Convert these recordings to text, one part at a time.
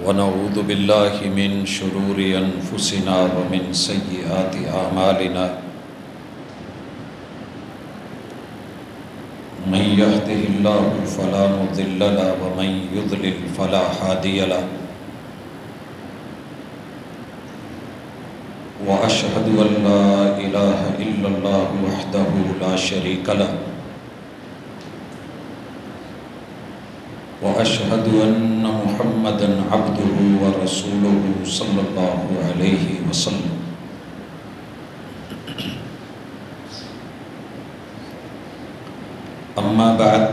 ونعوذ بالله من شرور أنفسنا ومن سيئات أعمالنا من يهده الله فلا مضل له ومن يضلل فلا هادي له وأشهد أن لا إله إلا الله وحده لا شريك له وأشهد أن محمدًا عبده ورسوله صلى الله عليه وسلم أما بعد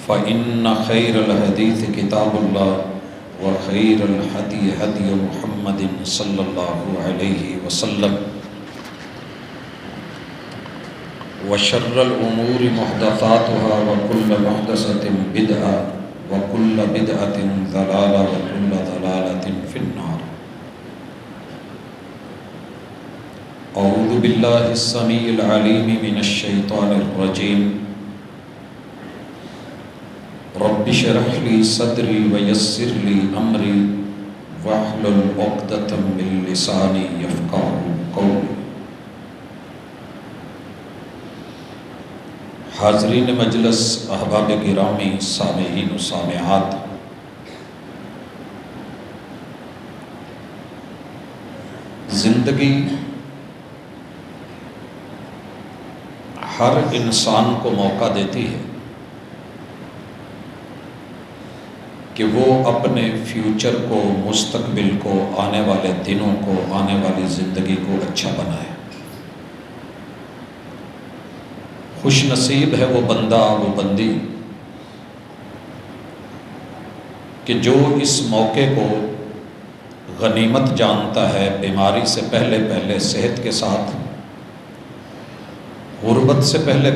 فإن خير الحديث كتاب الله وخير الهدي هدي محمد صلى الله عليه وسلم وشر الأمور محدثاتها وكل محدثة بدعة وكل بدعة ضلالة وكل ضلالة في النار. أعوذ بالله السميع العليم من الشيطان الرجيم. رب اشرح لي صدري ويسر لي أمري واحلل عقدة من لساني يفقهوا قولي. حاضرین مجلس، احباب گرامی، سامعین و سامعات، زندگی ہر انسان کو موقع دیتی ہے کہ وہ اپنے فیوچر کو، مستقبل کو، آنے والے دنوں کو، آنے والی زندگی کو اچھا بنائے۔ خوش نصیب ہے وہ بندہ، وہ بندی کہ جو اس موقع کو غنیمت جانتا ہے، بیماری سے پہلے صحت کے ساتھ، غربت سے پہلے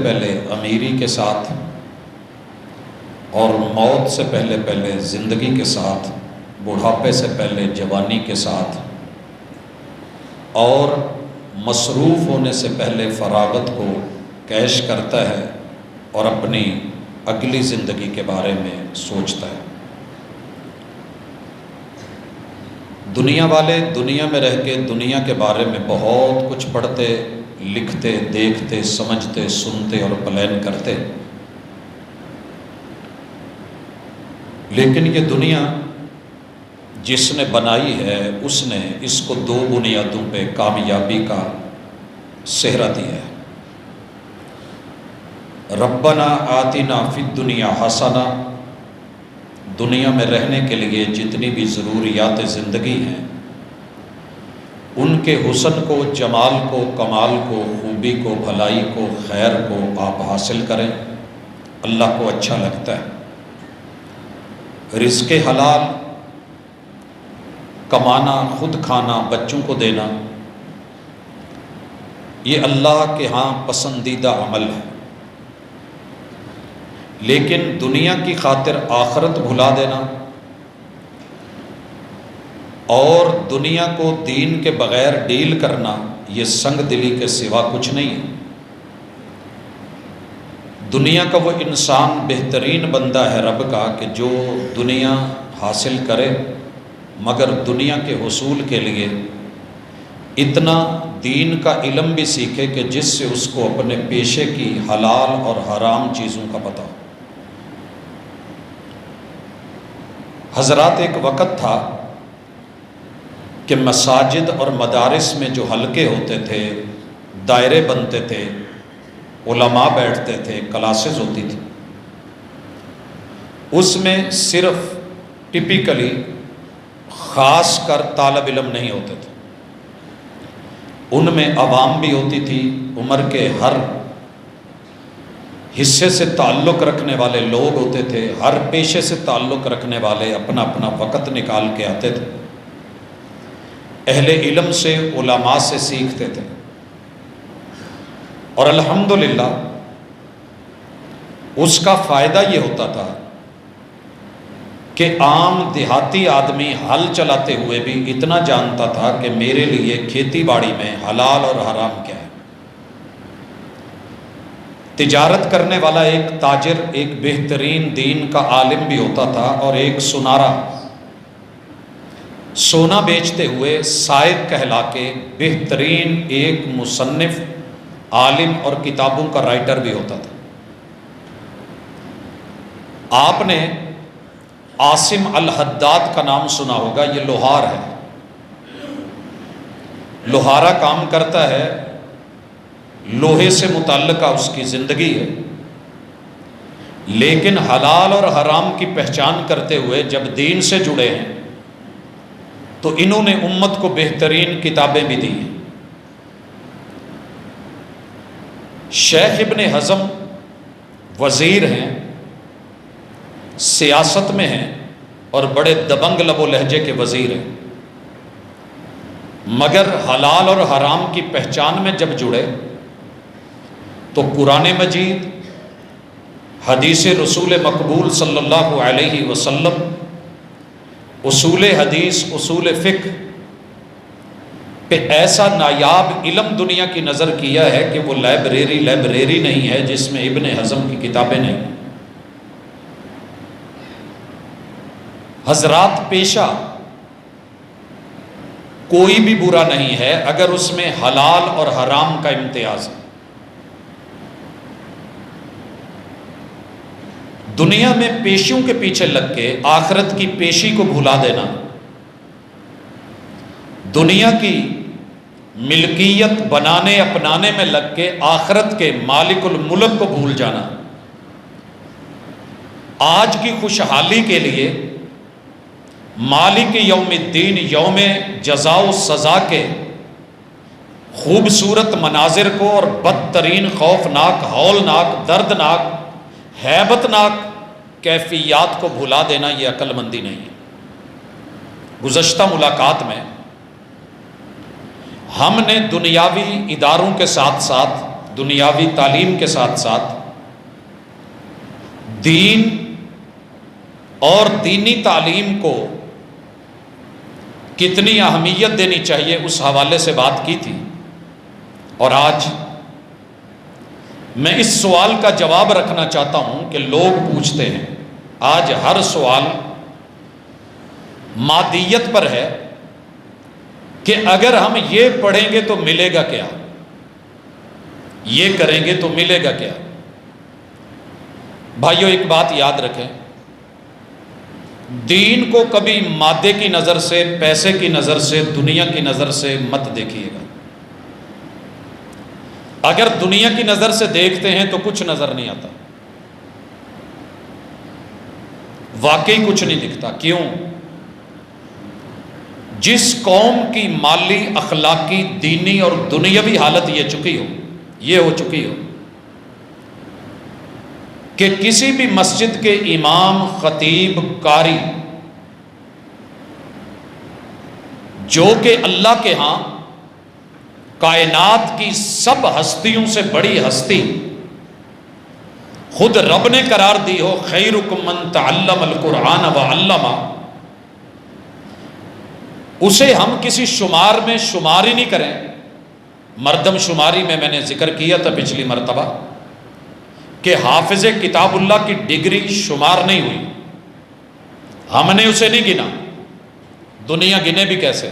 امیری کے ساتھ، اور موت سے پہلے زندگی کے ساتھ، بڑھاپے سے پہلے جوانی کے ساتھ، اور مصروف ہونے سے پہلے فراغت کو کیش کرتا ہے اور اپنی اگلی زندگی کے بارے میں سوچتا ہے۔ دنیا والے دنیا میں رہ کے دنیا کے بارے میں بہت کچھ پڑھتے، لکھتے، دیکھتے، سمجھتے، سنتے اور پلان کرتے، لیکن یہ دنیا جس نے بنائی ہے اس نے اس کو دو بنیادوں پہ کامیابی کا سہرا دیا ہے۔ ربنا آتنا فی الدنیا حسنہ، دنیا میں رہنے کے لیے جتنی بھی ضروریات زندگی ہیں ان کے حسن کو، جمال کو، کمال کو، خوبی کو، بھلائی کو، خیر کو آپ حاصل کریں، اللہ کو اچھا لگتا ہے۔ رزق حلال کمانا، خود کھانا، بچوں کو دینا، یہ اللہ کے ہاں پسندیدہ عمل ہے، لیکن دنیا کی خاطر آخرت بھلا دینا اور دنیا کو دین کے بغیر ڈیل کرنا، یہ سنگ دلی کے سوا کچھ نہیں ہے۔ دنیا کا وہ انسان بہترین بندہ ہے رب کا کہ جو دنیا حاصل کرے مگر دنیا کے حصول کے لیے اتنا دین کا علم بھی سیکھے کہ جس سے اس کو اپنے پیشے کی حلال اور حرام چیزوں کا پتہ ہو۔ حضرات، ایک وقت تھا کہ مساجد اور مدارس میں جو حلقے ہوتے تھے، دائرے بنتے تھے، علماء بیٹھتے تھے، کلاسز ہوتی تھی، اس میں صرف ٹپیکلی خاص کر طالب علم نہیں ہوتے تھے، ان میں عوام بھی ہوتی تھی، عمر کے ہر حصے سے تعلق رکھنے والے لوگ ہوتے تھے، ہر پیشے سے تعلق رکھنے والے اپنا اپنا وقت نکال کے آتے تھے، اہل علم سے، علماء سے سیکھتے تھے، اور الحمدللہ اس کا فائدہ یہ ہوتا تھا کہ عام دیہاتی آدمی ہل چلاتے ہوئے بھی اتنا جانتا تھا کہ میرے لیے کھیتی باڑی میں حلال اور حرام کیا ہے، تجارت کرنے والا ایک تاجر ایک بہترین دین کا عالم بھی ہوتا تھا، اور ایک سنارا سونا بیچتے ہوئے سائق کہلا کے بہترین ایک مصنف، عالم اور کتابوں کا رائٹر بھی ہوتا تھا۔ آپ نے عاصم الحداد کا نام سنا ہوگا، یہ لوہار ہے، لوہارا کام کرتا ہے، لوہے سے متعلقہ اس کی زندگی ہے، لیکن حلال اور حرام کی پہچان کرتے ہوئے جب دین سے جڑے ہیں تو انہوں نے امت کو بہترین کتابیں بھی دی ہیں۔ شیخ ابن حزم وزیر ہیں، سیاست میں ہیں اور بڑے دبنگ لب و لہجے کے وزیر ہیں، مگر حلال اور حرام کی پہچان میں جب جڑے تو قرآن مجید، حدیث رسول مقبول صلی اللہ علیہ وسلم، اصول حدیث، اصول فقہ پہ ایسا نایاب علم دنیا کی نظر کیا ہے کہ وہ لائبریری نہیں ہے جس میں ابن حزم کی کتابیں نہیں۔ حضرات، پیشہ کوئی بھی برا نہیں ہے اگر اس میں حلال اور حرام کا امتیاز ہے۔ دنیا میں پیشیوں کے پیچھے لگ کے آخرت کی پیشی کو بھلا دینا، دنیا کی ملکیت بنانے اپنانے میں لگ کے آخرت کے مالک الملک کو بھول جانا، آج کی خوشحالی کے لیے مالک یوم الدین، یوم جزا و سزا کے خوبصورت مناظر کو اور بدترین خوفناک، ہولناک، دردناک، ہیبت ناک کیفیات کو بھلا دینا، یہ عقل مندی نہیں ہے۔ گزشتہ ملاقات میں ہم نے دنیاوی اداروں کے ساتھ ساتھ، دنیاوی تعلیم کے ساتھ ساتھ دین اور دینی تعلیم کو کتنی اہمیت دینی چاہیے اس حوالے سے بات کی تھی، اور آج میں اس سوال کا جواب رکھنا چاہتا ہوں کہ لوگ پوچھتے ہیں، آج ہر سوال مادیت پر ہے کہ اگر ہم یہ پڑھیں گے تو ملے گا کیا، یہ کریں گے تو ملے گا کیا۔ بھائیو، ایک بات یاد رکھیں، دین کو کبھی مادے کی نظر سے، پیسے کی نظر سے، دنیا کی نظر سے مت دیکھیے گا۔ اگر دنیا کی نظر سے دیکھتے ہیں تو کچھ نظر نہیں آتا، واقعی کچھ نہیں دکھتا۔ کیوں؟ جس قوم کی مالی، اخلاقی، دینی اور دنیاوی حالت یہ ہو چکی ہو کہ کسی بھی مسجد کے امام، خطیب، قاری، جو کہ اللہ کے ہاں کائنات کی سب ہستیوں سے بڑی ہستی خود رب نے قرار دی ہو، خیرکم من تعلم القرآن وعلمہ، اسے ہم کسی شمار میں شمار ہی نہیں کریں۔ مردم شماری میں نے ذکر کیا تھا پچھلی مرتبہ کہ حافظ کتاب اللہ کی ڈگری شمار نہیں ہوئی، ہم نے اسے نہیں گنا، دنیا گنے بھی کیسے؟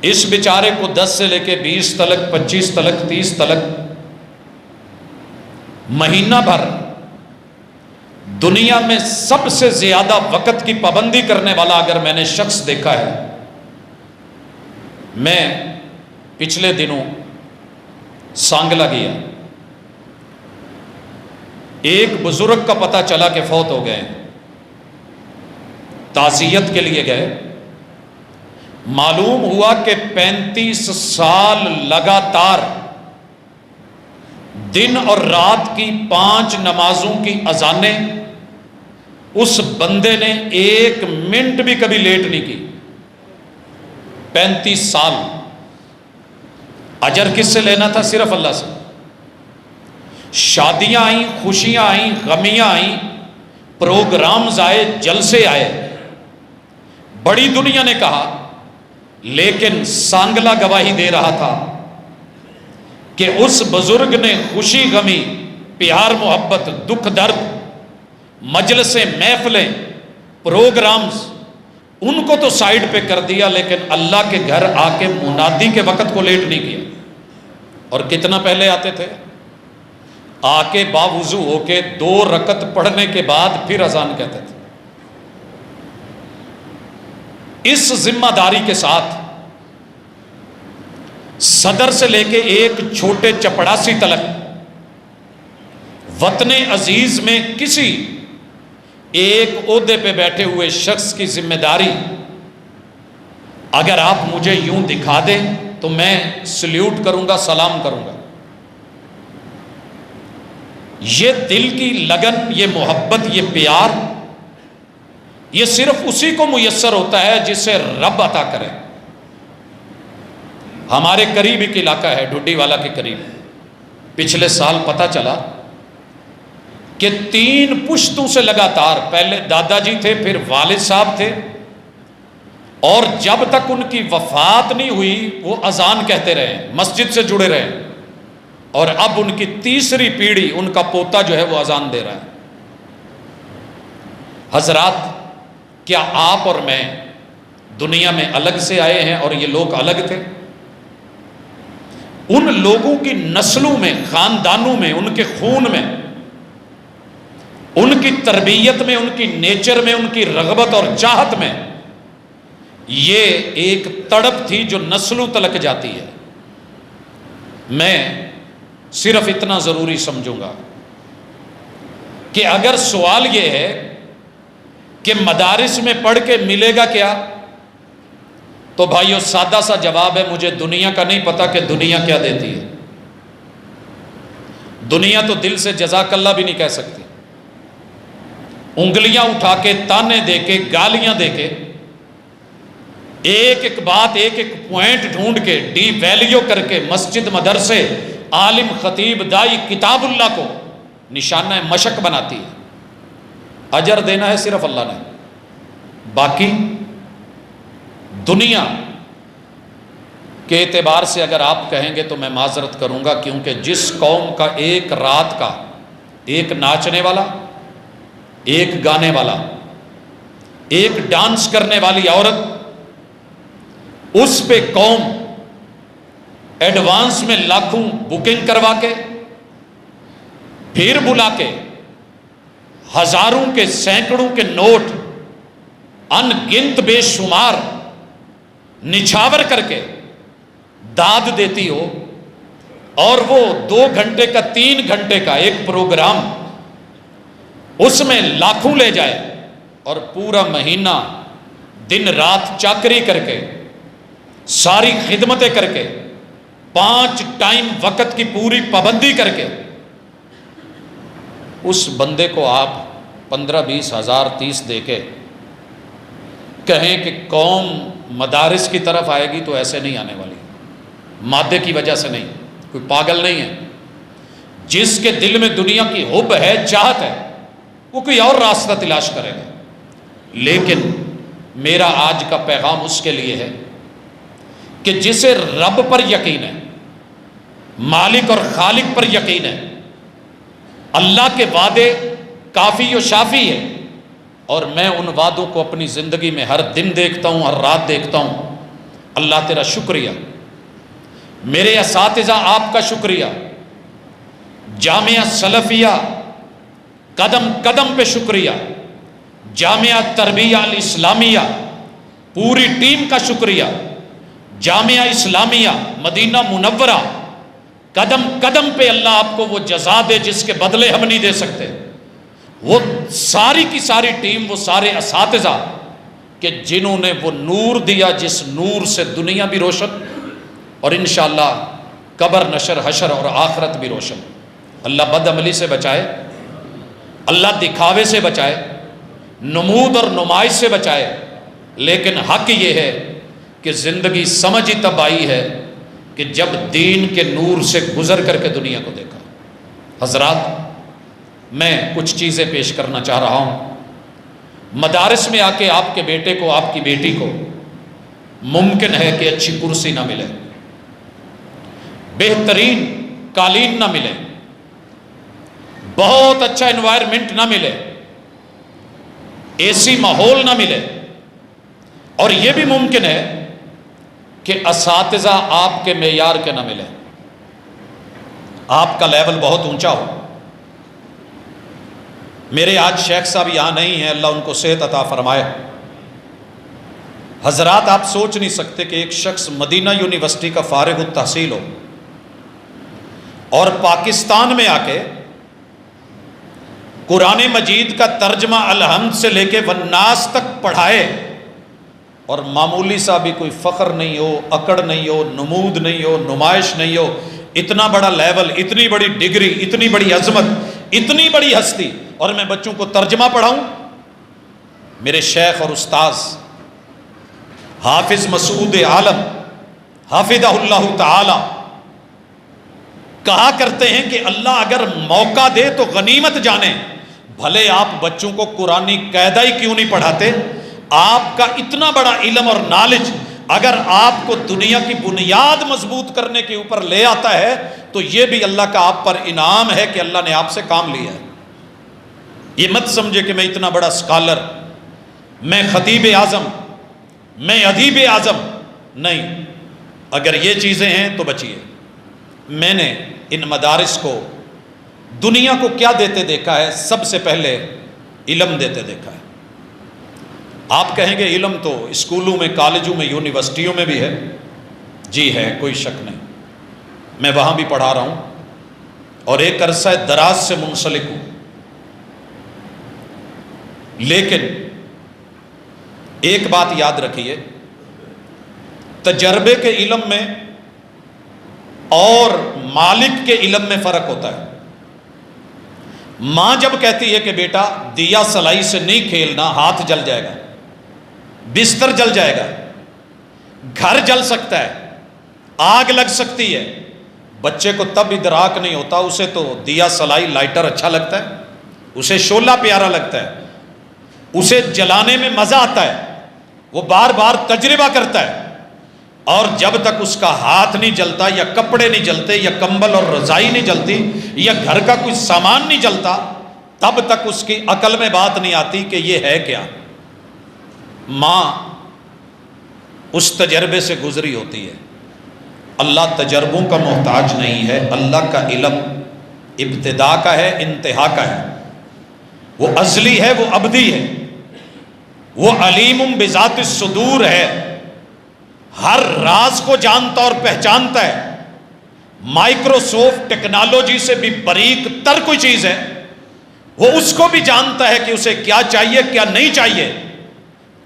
اس بیچارے کو 10 سے لے کے 20 تلک، 25 تلک، 30 تلک مہینہ بھر دنیا میں سب سے زیادہ وقت کی پابندی کرنے والا اگر میں نے شخص دیکھا ہے، میں پچھلے دنوں سانگلہ گیا، ایک بزرگ کا پتہ چلا کہ فوت ہو گئے، تعزیت کے لیے گئے، معلوم ہوا کہ 35 سال لگاتار دن اور رات کی 5 نمازوں کی اذانیں اس بندے نے 1 منٹ بھی کبھی لیٹ نہیں کی۔ 35 سال اجر کس سے لینا تھا؟ صرف اللہ سے۔ شادیاں آئیں، خوشیاں آئیں، غمیاں آئیں، پروگرامز آئے، جلسے آئے، بڑی دنیا نے کہا، لیکن سانگلہ گواہی دے رہا تھا کہ اس بزرگ نے خوشی غمی پیار محبت، دکھ درد، مجلسیں، محفلیں، پروگرامز، ان کو تو سائیڈ پہ کر دیا، لیکن اللہ کے گھر آ کے منادی کے وقت کو لیٹ نہیں کیا۔ اور کتنا پہلے آتے تھے؟ آ کے باوضو ہو کے 2 رکعت پڑھنے کے بعد پھر اذان کہتے تھے۔ اس ذمہ داری کے ساتھ صدر سے لے کے ایک چھوٹے چپڑاسی تلک وطن عزیز میں کسی ایک عہدے پہ بیٹھے ہوئے شخص کی ذمہ داری اگر آپ مجھے یوں دکھا دیں تو میں سلیوٹ کروں گا، سلام کروں گا۔ یہ دل کی لگن، یہ محبت، یہ پیار، یہ صرف اسی کو میسر ہوتا ہے جسے رب عطا کرے۔ ہمارے قریب ایک علاقہ ہے ڈھڈی والا کے قریب، پچھلے سال پتہ چلا کہ 3 پشتوں سے لگاتار، پہلے دادا جی تھے، پھر والد صاحب تھے، اور جب تک ان کی وفات نہیں ہوئی وہ اذان کہتے رہے، مسجد سے جڑے رہے، اور اب ان کی تیسری پیڑھی، ان کا پوتا جو ہے وہ اذان دے رہا ہے۔ حضرات، کیا آپ اور میں دنیا میں الگ سے آئے ہیں اور یہ لوگ الگ تھے؟ ان لوگوں کی نسلوں میں، خاندانوں میں، ان کے خون میں، ان کی تربیت میں، ان کی نیچر میں، ان کی رغبت اور چاہت میں یہ ایک تڑپ تھی جو نسلوں تلک جاتی ہے۔ میں صرف اتنا ضروری سمجھوں گا کہ اگر سوال یہ ہے کہ مدارس میں پڑھ کے ملے گا کیا، تو بھائیو سادہ سا جواب ہے، مجھے دنیا کا نہیں پتا کہ دنیا کیا دیتی ہے۔ دنیا تو دل سے جزاک اللہ بھی نہیں کہہ سکتی، انگلیاں اٹھا کے، تانے دے کے، گالیاں دے کے، ایک ایک بات، ایک ایک پوائنٹ ڈھونڈ کے، ڈی ویلیو کر کے مسجد، مدرسے، عالم، خطیب، دائی، کتاب اللہ کو نشانہ مشق بناتی ہے۔ اجر دینا ہے صرف اللہ نے، باقی دنیا کے اعتبار سے اگر آپ کہیں گے تو میں معذرت کروں گا، کیونکہ جس قوم کا ایک رات کا ایک ناچنے والا، ایک گانے والا، ایک ڈانس کرنے والی عورت، اس پہ قوم ایڈوانس میں لاکھوں بکنگ کروا کے، پھر بلا کے ہزاروں کے، سینکڑوں کے نوٹ، ان گنت بے شمار نچھاور کر کے داد دیتی ہو، اور وہ 2 گھنٹے کا، 3 گھنٹے کا ایک پروگرام، اس میں لاکھوں لے جائے، اور پورا مہینہ دن رات چاکری کر کے، ساری خدمتیں کر کے، 5 ٹائم وقت کی پوری پابندی کر کے، اس بندے کو آپ 15-20 ہزار 30 دے کے کہیں کہ قوم مدارس کی طرف آئے گی، تو ایسے نہیں آنے والی، مادے کی وجہ سے نہیں، کوئی پاگل نہیں ہے۔ جس کے دل میں دنیا کی حب ہے، چاہت ہے، وہ کوئی اور راستہ تلاش کرے گا۔ لیکن میرا آج کا پیغام اس کے لیے ہے کہ جسے رب پر یقین ہے، مالک اور خالق پر یقین ہے، اللہ کے وعدے کافی و شافی ہے، اور میں ان وعدوں کو اپنی زندگی میں ہر دن دیکھتا ہوں، ہر رات دیکھتا ہوں۔ اللہ تیرا شکریہ، میرے اساتذہ آپ کا شکریہ، جامعہ سلفیہ قدم قدم پہ شکریہ، جامعہ تربیہ الاسلامیہ پوری ٹیم کا شکریہ، جامعہ اسلامیہ مدینہ منورہ قدم قدم پہ اللہ آپ کو وہ جزا دے جس کے بدلے ہم نہیں دے سکتے۔ وہ ساری کی ساری ٹیم، وہ سارے اساتذہ کہ جنہوں نے وہ نور دیا جس نور سے دنیا بھی روشن اور انشاءاللہ قبر، نشر، حشر اور آخرت بھی روشن۔ اللہ بد عملی سے بچائے، اللہ دکھاوے سے بچائے، نمود اور نمائش سے بچائے، لیکن حق یہ ہے کہ زندگی سمجھ ہی تب آئی ہے کہ جب دین کے نور سے گزر کر کے دنیا کو دیکھا۔ حضرات، میں کچھ چیزیں پیش کرنا چاہ رہا ہوں۔ مدارس میں آ کے آپ کے بیٹے کو، آپ کی بیٹی کو ممکن ہے کہ اچھی کرسی نہ ملے، بہترین قالین نہ ملے، بہت اچھا انوائرمنٹ نہ ملے، ایسی ماحول نہ ملے، اور یہ بھی ممکن ہے کہ اساتذہ آپ کے معیار کے نہ ملے، آپ کا لیول بہت اونچا ہو۔ میرے آج شیخ صاحب یہاں نہیں ہیں، اللہ ان کو صحت عطا فرمائے۔ حضرات آپ سوچ نہیں سکتے کہ ایک شخص مدینہ یونیورسٹی کا فارغ التحصیل ہو اور پاکستان میں آ کے قرآن مجید کا ترجمہ الحمد سے لے کے والناس تک پڑھائے، اور معمولی سا بھی کوئی فخر نہیں ہو، اکڑ نہیں ہو، نمود نہیں ہو، نمائش نہیں ہو، اتنا بڑا لیول، اتنی بڑی ڈگری، اتنی بڑی عظمت، اتنی بڑی ہستی، اور میں بچوں کو ترجمہ پڑھاؤں۔ میرے شیخ اور استاذ حافظ مسعود عالم حافظہ اللہ تعالی کہا کرتے ہیں کہ اللہ اگر موقع دے تو غنیمت جانے، بھلے آپ بچوں کو قرآنی قاعدہ ہی کیوں نہیں پڑھاتے، آپ کا اتنا بڑا علم اور نالج اگر آپ کو دنیا کی بنیاد مضبوط کرنے کے اوپر لے آتا ہے تو یہ بھی اللہ کا آپ پر انعام ہے کہ اللہ نے آپ سے کام لیا ہے۔ یہ مت سمجھے کہ میں اتنا بڑا اسکالر، میں خطیب اعظم، میں ادیب اعظم، نہیں، اگر یہ چیزیں ہیں تو بچیے۔ میں نے ان مدارس کو دنیا کو کیا دیتے دیکھا ہے؟ سب سے پہلے علم دیتے دیکھا ہے۔ آپ کہیں گے علم تو اسکولوں میں، کالجوں میں، یونیورسٹیوں میں بھی ہے، جی ہے، کوئی شک نہیں، میں وہاں بھی پڑھا رہا ہوں اور ایک عرصہ دراز سے منسلک ہوں، لیکن ایک بات یاد رکھیے، تجربے کے علم میں اور مالک کے علم میں فرق ہوتا ہے۔ ماں جب کہتی ہے کہ بیٹا دیا سلائی سے نہیں کھیلنا، ہاتھ جل جائے گا، بستر جل جائے گا، گھر جل سکتا ہے، آگ لگ سکتی ہے، بچے کو تب ادراک نہیں ہوتا، اسے تو دیا سلائی لائٹر اچھا لگتا ہے، اسے شعلہ پیارا لگتا ہے، اسے جلانے میں مزہ آتا ہے، وہ بار بار تجربہ کرتا ہے، اور جب تک اس کا ہاتھ نہیں جلتا، یا کپڑے نہیں جلتے، یا کمبل اور رضائی نہیں جلتی، یا گھر کا کوئی سامان نہیں جلتا، تب تک اس کی عقل میں بات نہیں آتی کہ یہ ہے کیا۔ ماں اس تجربے سے گزری ہوتی ہے۔ اللہ تجربوں کا محتاج نہیں ہے، اللہ کا علم ابتدا کا ہے، انتہا کا ہے، وہ ازلی ہے، وہ ابدی ہے، وہ علیم بذات الصدور ہے، ہر راز کو جانتا اور پہچانتا ہے، مائکروسافٹ ٹیکنالوجی سے بھی باریک تر کوئی چیز ہے وہ اس کو بھی جانتا ہے کہ اسے کیا چاہیے کیا نہیں چاہیے۔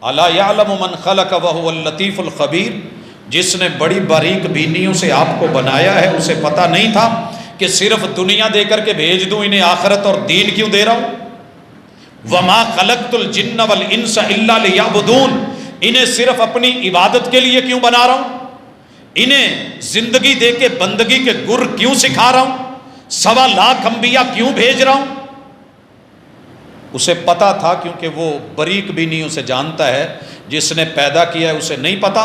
الا یعلم من خلق وهو اللطیف الخبیر، جس نے بڑی باریک بینیوں سے آپ کو بنایا ہے، اسے پتہ نہیں تھا کہ صرف دنیا دے کر کے بھیج دوں، انہیں آخرت اور دین کیوں دے رہا ہوں؟ وما خلقت الجن والانس الا لیعبدون، انہیں صرف اپنی عبادت کے لیے کیوں بنا رہا ہوں؟ انہیں زندگی دے کے بندگی کے گر کیوں سکھا رہا ہوں؟ 1.25 لاکھ انبیاء کیوں بھیج رہا ہوں؟ اسے پتا تھا، کیونکہ وہ باریک بینیوں سے جانتا ہے، جس نے پیدا کیا ہے اسے نہیں پتا۔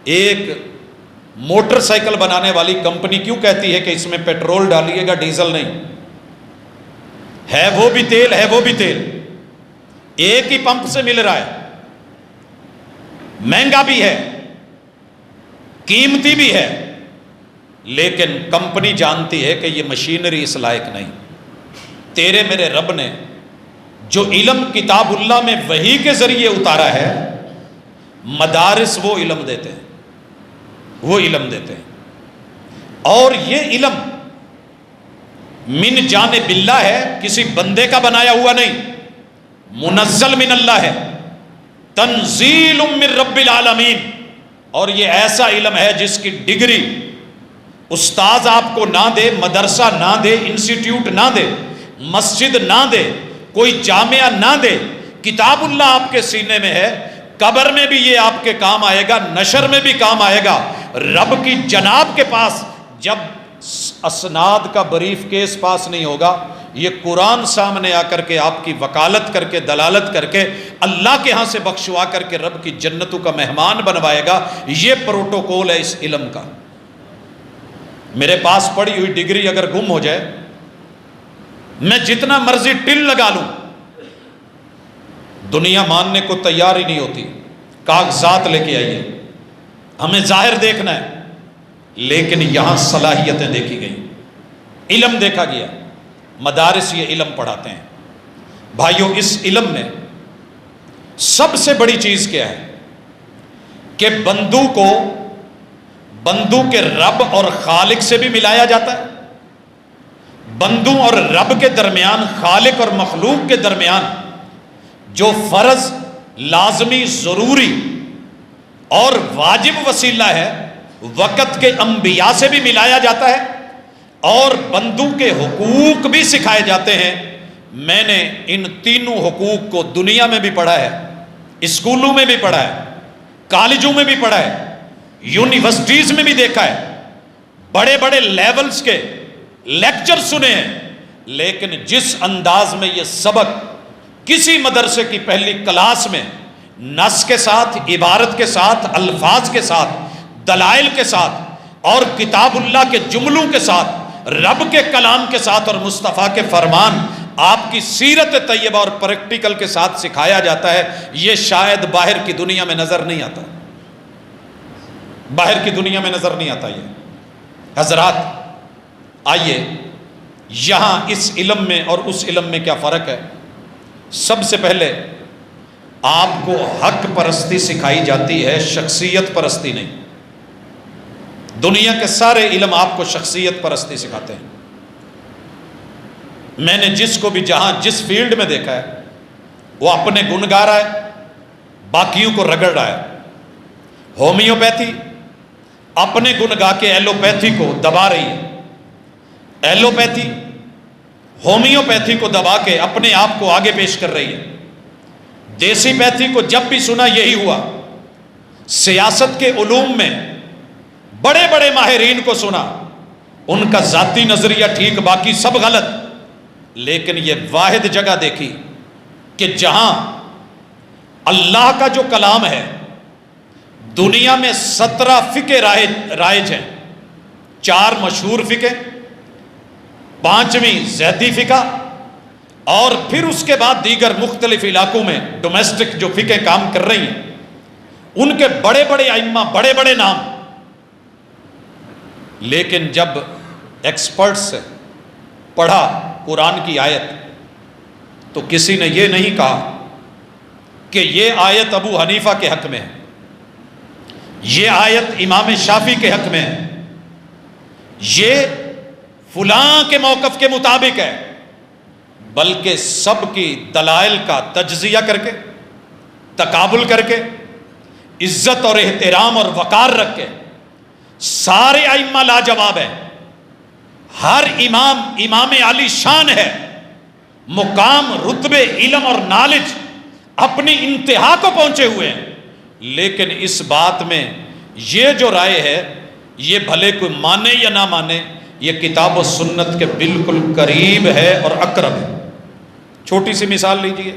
ایک موٹر سائیکل بنانے والی کمپنی کیوں کہتی ہے کہ اس میں پیٹرول ڈالیے گا ڈیزل نہیں؟ ہے وہ بھی تیل، ہے وہ بھی تیل، ایک ہی پمپ سے مل رہا ہے، مہنگا بھی ہے، قیمتی بھی ہے، لیکن کمپنی جانتی ہے کہ یہ مشینری اس لائق نہیں۔ تیرے میرے رب نے جو علم کتاب اللہ میں وحی کے ذریعے اتارا ہے، مدارس وہ علم دیتے ہیں، وہ علم دیتے ہیں، اور یہ علم من جانب اللہ ہے، کسی بندے کا بنایا ہوا نہیں، منزل من اللہ ہے، تنزیل من رب العالمین، اور یہ ایسا علم ہے جس کی ڈگری استاذ آپ کو نہ دے، مدرسہ نہ دے، انسٹیٹیوٹ نہ دے، مسجد نہ دے، کوئی جامعہ نہ دے، کتاب اللہ آپ کے سینے میں ہے، قبر میں بھی یہ آپ کے کام آئے گا، نشر میں بھی کام آئے گا، رب کی جناب کے پاس جب اسناد کا بریف کیس پاس نہیں ہوگا، یہ قرآن سامنے آ کر کے آپ کی وکالت کر کے دلالت کر کے اللہ کے ہاں سے بخشوا کر کے رب کی جنتوں کا مہمان بنوائے گا۔ یہ پروٹوکول ہے اس علم کا۔ میرے پاس پڑی ہوئی ڈگری اگر گم ہو جائے میں جتنا مرضی ٹل لگا لوں، دنیا ماننے کو تیار ہی نہیں ہوتی۔ کاغذات لے کے آئیے، ہمیں ظاہر دیکھنا ہے، لیکن یہاں صلاحیتیں دیکھی گئی، علم دیکھا گیا، مدارس یہ علم پڑھاتے ہیں۔ بھائیوں، اس علم میں سب سے بڑی چیز کیا ہے کہ بندوں کو بندوں کے رب اور خالق سے بھی ملایا جاتا ہے، بندوں اور رب کے درمیان، خالق اور مخلوق کے درمیان جو فرض، لازمی، ضروری اور واجب وسیلہ ہے، وقت کے انبیاء سے بھی ملایا جاتا ہے، اور بندوں کے حقوق بھی سکھائے جاتے ہیں۔ میں نے ان تینوں حقوق کو دنیا میں بھی پڑھا ہے، اسکولوں میں بھی پڑھا ہے، کالجوں میں بھی پڑھا ہے، یونیورسٹیز میں بھی دیکھا ہے، بڑے بڑے لیولز کے لیکچر سنے ہیں، لیکن جس انداز میں یہ سبق کسی مدرسے کی پہلی کلاس میں نص کے ساتھ، عبارت کے ساتھ، الفاظ کے ساتھ، دلائل کے ساتھ اور کتاب اللہ کے جملوں کے ساتھ، رب کے کلام کے ساتھ اور مصطفیٰ کے فرمان، آپ کی سیرت طیبہ اور پریکٹیکل کے ساتھ سکھایا جاتا ہے، یہ شاید باہر کی دنیا میں نظر نہیں آتا، باہر کی دنیا میں نظر نہیں آتا یہ۔ حضرات آئیے، یہاں اس علم میں اور اس علم میں کیا فرق ہے؟ سب سے پہلے آپ کو حق پرستی سکھائی جاتی ہے، شخصیت پرستی نہیں۔ دنیا کے سارے علم آپ کو شخصیت پرستی سکھاتے ہیں۔ میں نے جس کو بھی جہاں جس فیلڈ میں دیکھا ہے، وہ اپنے گن گا رہا ہے، باقیوں کو رگڑ رہا ہے۔ ہومیوپیتھی اپنے گن گا کے ایلوپیتھی کو دبا رہی ہے، ایلوپیتھی ہومیوپیتھی کو دبا کے اپنے آپ کو آگے پیش کر رہی ہے۔ دیسی پیتھی کو جب بھی سنا یہی ہوا۔ سیاست کے علوم میں بڑے بڑے ماہرین کو سنا، ان کا ذاتی نظریہ ٹھیک، باقی سب غلط، لیکن یہ واحد جگہ دیکھی کہ جہاں اللہ کا جو کلام ہے، دنیا میں 17 فقہ رائج ہیں، 4 مشہور فقہ، 5ویں زیدی فقہ، اور پھر اس کے بعد دیگر مختلف علاقوں میں ڈومیسٹک جو فقہ کام کر رہی ہیں، ان کے بڑے بڑے ائمہ، بڑے بڑے نام، لیکن جب ایکسپرٹ سے پڑھا قرآن کی آیت تو کسی نے یہ نہیں کہا کہ یہ آیت ابو حنیفہ کے حق میں ہے، یہ آیت امام شافعی کے حق میں ہے، یہ فلاں کے موقف کے مطابق ہے، بلکہ سب کی دلائل کا تجزیہ کر کے، تقابل کر کے، عزت اور احترام اور وقار رکھ کے، سارے ائمہ لاجواب ہیں، ہر امام امام علی شان ہے، مقام، رتبے، علم اور نالج اپنی انتہا کو پہنچے ہوئے ہیں، لیکن اس بات میں یہ جو رائے ہے، یہ بھلے کوئی مانے یا نہ مانے، یہ کتاب و سنت کے بالکل قریب ہے اور اقرب ہے۔ چھوٹی سی مثال لیجئے،